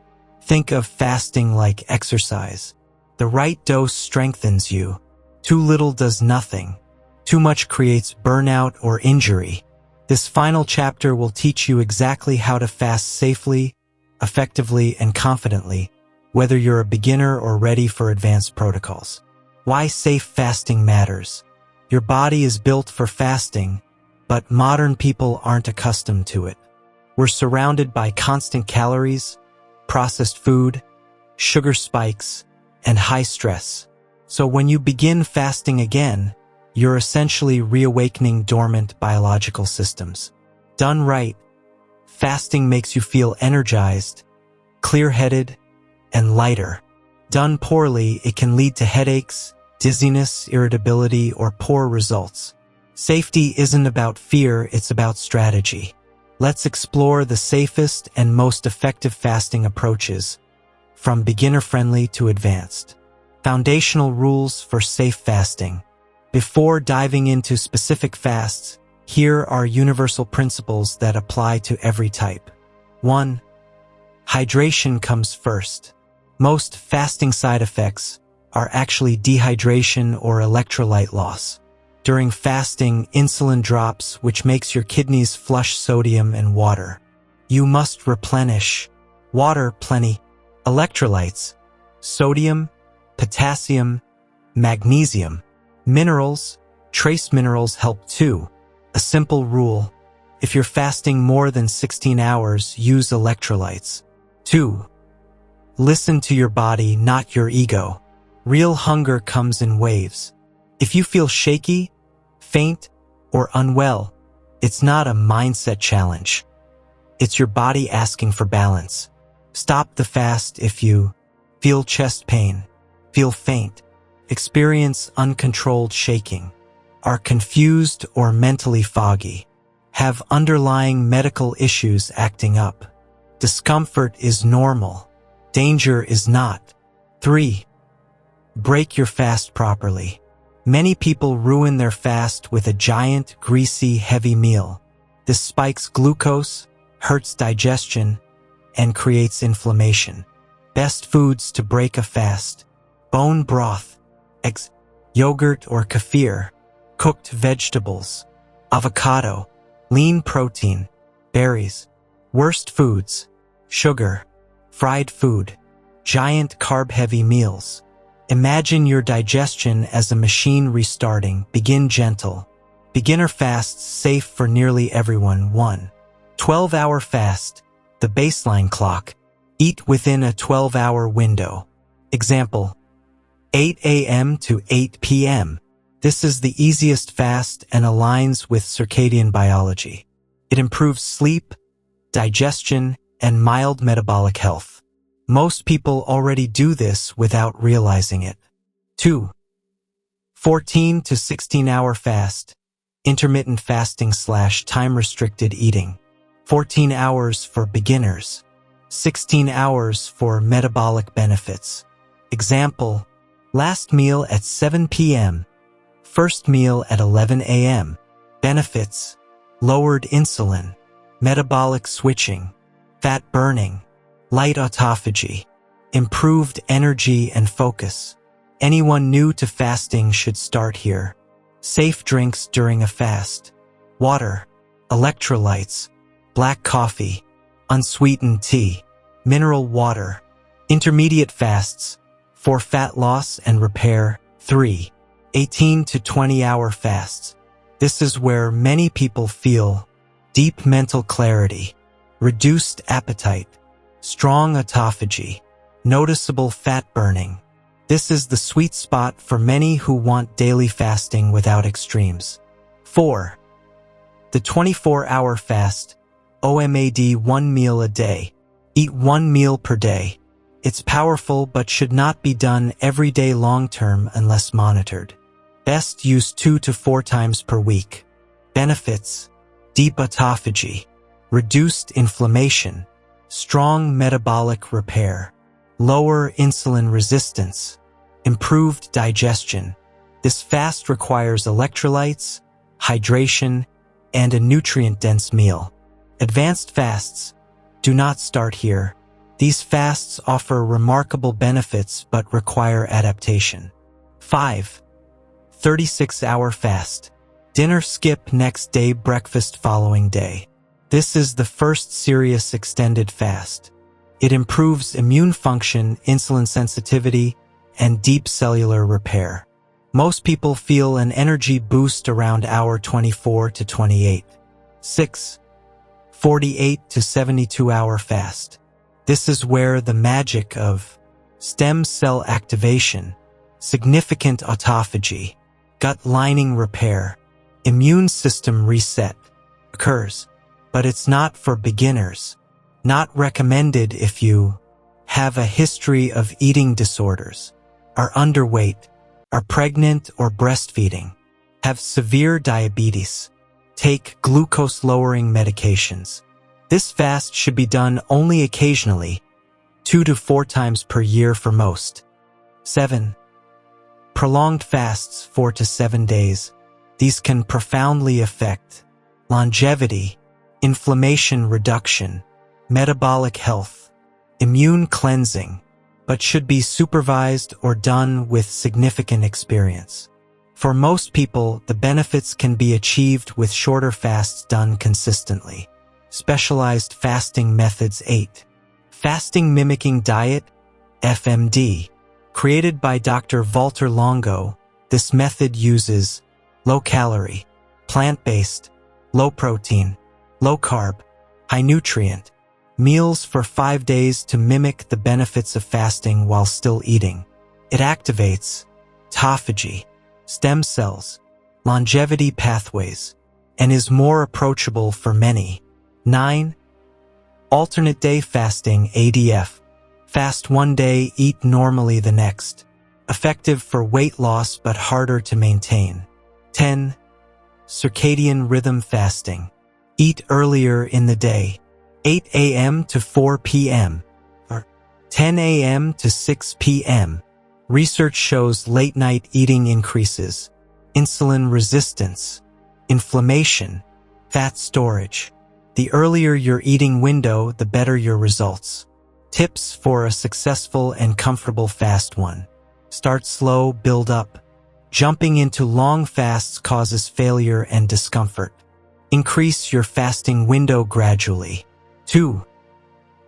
Think of fasting like exercise. The right dose strengthens you. Too little does nothing. Too much creates burnout or injury. This final chapter will teach you exactly how to fast safely, effectively, and confidently, whether you're a beginner or ready for advanced protocols. Why safe fasting matters. Your body is built for fasting, but modern people aren't accustomed to it. We're surrounded by constant calories, processed food, sugar spikes, and high stress. So when you begin fasting again, you're essentially reawakening dormant biological systems. Done right, fasting makes you feel energized, clear-headed, and lighter. Done poorly, it can lead to headaches, dizziness, irritability, or poor results. Safety isn't about fear, it's about strategy. Let's explore the safest and most effective fasting approaches, from beginner-friendly to advanced. Foundational rules for safe fasting. Before diving into specific fasts, here are universal principles that apply to every type. 1. Hydration comes first. Most fasting side effects are actually dehydration or electrolyte loss. During fasting, insulin drops, which makes your kidneys flush sodium and water. You must replenish water plenty, electrolytes, sodium, potassium, magnesium, minerals, trace minerals help too. A simple rule: if you're fasting more than 16 hours, use electrolytes. 2. Listen to your body, not your ego. Real hunger comes in waves. If you feel shaky, faint, or unwell, it's not a mindset challenge. It's your body asking for balance. Stop the fast if you feel chest pain, feel faint, experience uncontrolled shaking, are confused or mentally foggy, have underlying medical issues acting up. Discomfort is normal. Danger is not. 3. Break your fast properly. Many people ruin their fast with a giant, greasy, heavy meal. This spikes glucose, hurts digestion, and creates inflammation. Best foods to break a fast: bone broth, eggs, yogurt or kefir, cooked vegetables, avocado, lean protein, berries. Worst foods: sugar, fried food, giant carb-heavy meals. Imagine your digestion as a machine restarting. Begin gentle. Beginner fasts safe for nearly everyone. 1. 12-hour fast, the baseline clock. Eat within a 12-hour window. Example: 8 a.m. to 8 p.m. This is the easiest fast and aligns with circadian biology. It improves sleep, digestion, and mild metabolic health. Most people already do this without realizing it. 2. 14 to 16-hour fast, intermittent fasting / time-restricted eating. 14 hours for beginners, 16 hours for metabolic benefits. Example: last meal at 7 p.m., first meal at 11 a.m. Benefits: lowered insulin, metabolic switching, fat burning, light autophagy, improved energy and focus. Anyone new to fasting should start here. Safe drinks during a fast: water, electrolytes, black coffee, unsweetened tea, mineral water. Intermediate fasts for fat loss and repair. 3. 18 to 20-hour fasts. This is where many people feel deep mental clarity, reduced appetite, strong autophagy, noticeable fat burning. This is the sweet spot for many who want daily fasting without extremes. 4. The 24-hour fast, OMAD: 1 meal a day. Eat 1 meal per day. It's powerful but should not be done every day long-term unless monitored. Best use 2 to 4 times per week. Benefits: deep autophagy, reduced inflammation, strong metabolic repair, lower insulin resistance, improved digestion. This fast requires electrolytes, hydration, and a nutrient-dense meal. Advanced fasts: do not start here. These fasts offer remarkable benefits but require adaptation. 5. 36-hour fast. Dinner skip next day, breakfast following day. This is the first serious extended fast. It improves immune function, insulin sensitivity, and deep cellular repair. Most people feel an energy boost around hour 24 to 28. 6. 48 to 72-hour fast. This is where the magic of stem cell activation, significant autophagy, gut lining repair, immune system reset occurs. But it's not for beginners. Not recommended if you have a history of eating disorders, are underweight, are pregnant or breastfeeding, have severe diabetes, take glucose-lowering medications. This fast should be done only occasionally, 2 to 4 times per year for most. 7. Prolonged fasts 4 to 7 days. These can profoundly affect longevity, inflammation reduction, metabolic health, immune cleansing, but should be supervised or done with significant experience. For most people, the benefits can be achieved with shorter fasts done consistently. Specialized fasting methods. 8. Fasting mimicking diet, FMD. Created by Dr. Walter Longo, this method uses low-calorie, plant-based, low-protein, low-carb, high-nutrient meals for 5 days to mimic the benefits of fasting while still eating. It activates autophagy, stem cells, longevity pathways, and is more approachable for many. 9. Alternate day fasting, ADF. Fast one day, eat normally the next. Effective for weight loss but harder to maintain. 10. Circadian rhythm fasting. Eat earlier in the day, 8 a.m. to 4 p.m. or 10 a.m. to 6 p.m. Research shows late-night eating increases insulin resistance, inflammation, fat storage. The earlier your eating window, the better your results. Tips for a successful and comfortable fast. 1. Start slow, build up. Jumping into long fasts causes failure and discomfort. Increase your fasting window gradually. 2.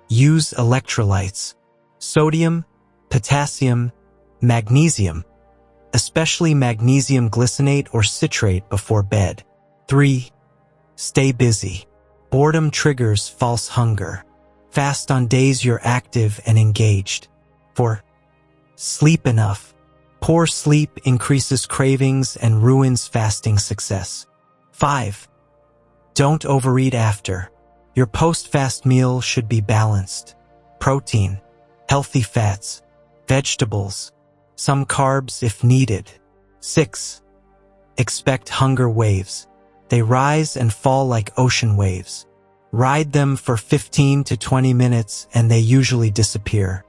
Use electrolytes. Sodium, potassium, magnesium, especially magnesium glycinate or citrate before bed. 3. Stay busy. Boredom triggers false hunger. Fast on days you're active and engaged. 4. Sleep enough. Poor sleep increases cravings and ruins fasting success. 5. Don't overeat after. Your post-fast meal should be balanced. Protein, healthy fats, vegetables, some carbs if needed. 6. Expect hunger waves. They rise and fall like ocean waves. Ride them for 15 to 20 minutes and they usually disappear.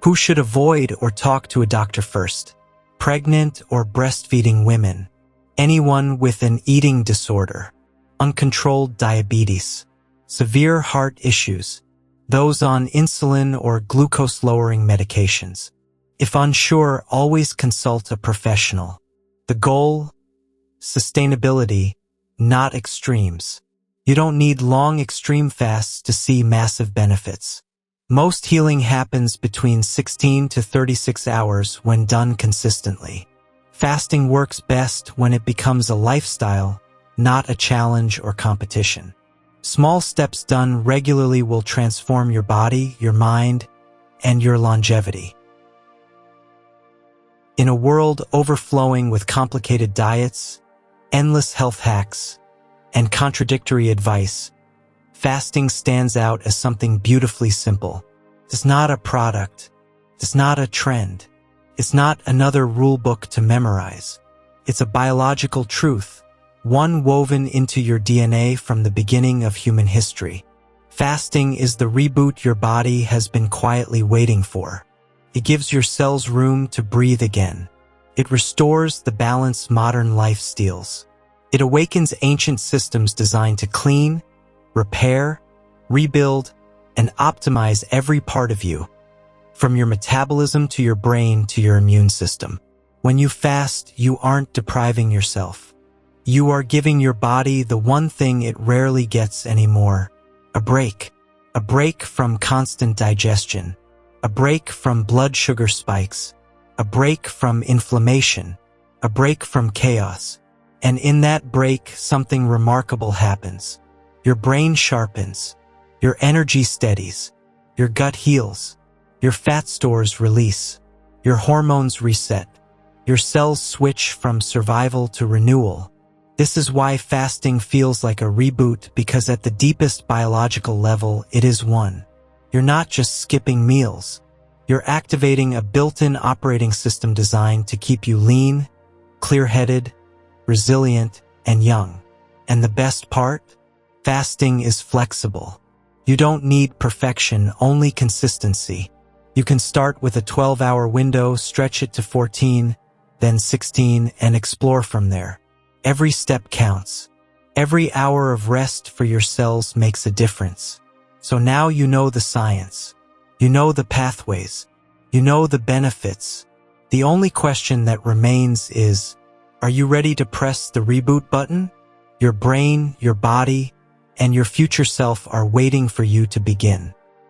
Who should avoid or talk to a doctor first? Pregnant or breastfeeding women. Anyone with an eating disorder. Uncontrolled diabetes. Severe heart issues. Those on insulin or glucose-lowering medications. If unsure, always consult a professional. The goal? Sustainability, not extremes. You don't need long extreme fasts to see massive benefits. Most healing happens between 16 to 36 hours when done consistently. Fasting works best when it becomes a lifestyle, not a challenge or competition. Small steps done regularly will transform your body, your mind, and your longevity. In a world overflowing with complicated diets, endless health hacks, and contradictory advice, fasting stands out as something beautifully simple. It's not a product. It's not a trend. It's not another rule book to memorize. It's a biological truth, one woven into your DNA from the beginning of human history. Fasting is the reboot your body has been quietly waiting for. It gives your cells room to breathe again. It restores the balance modern life steals. It awakens ancient systems designed to clean, repair, rebuild, and optimize every part of you, from your metabolism to your brain to your immune system. When you fast, you aren't depriving yourself. You are giving your body the one thing it rarely gets anymore: a break. A break from constant digestion. A break from blood sugar spikes. A break from inflammation. A break from chaos. And in that break, something remarkable happens. Your brain sharpens. Your energy steadies. Your gut heals. Your fat stores release. Your hormones reset. Your cells switch from survival to renewal. This is why fasting feels like a reboot, because at the deepest biological level, it is one. You're not just skipping meals. You're activating a built-in operating system designed to keep you lean, clear-headed, resilient, and young. And the best part? Fasting is flexible. You don't need perfection, only consistency. You can start with a 12-hour window, stretch it to 14, then 16, and explore from there. Every step counts. Every hour of rest for your cells makes a difference. So now you know the science. You know the pathways. You know the benefits. The only question that remains is, are you ready to press the reboot button? Your brain, your body, and your future self are waiting for you to begin.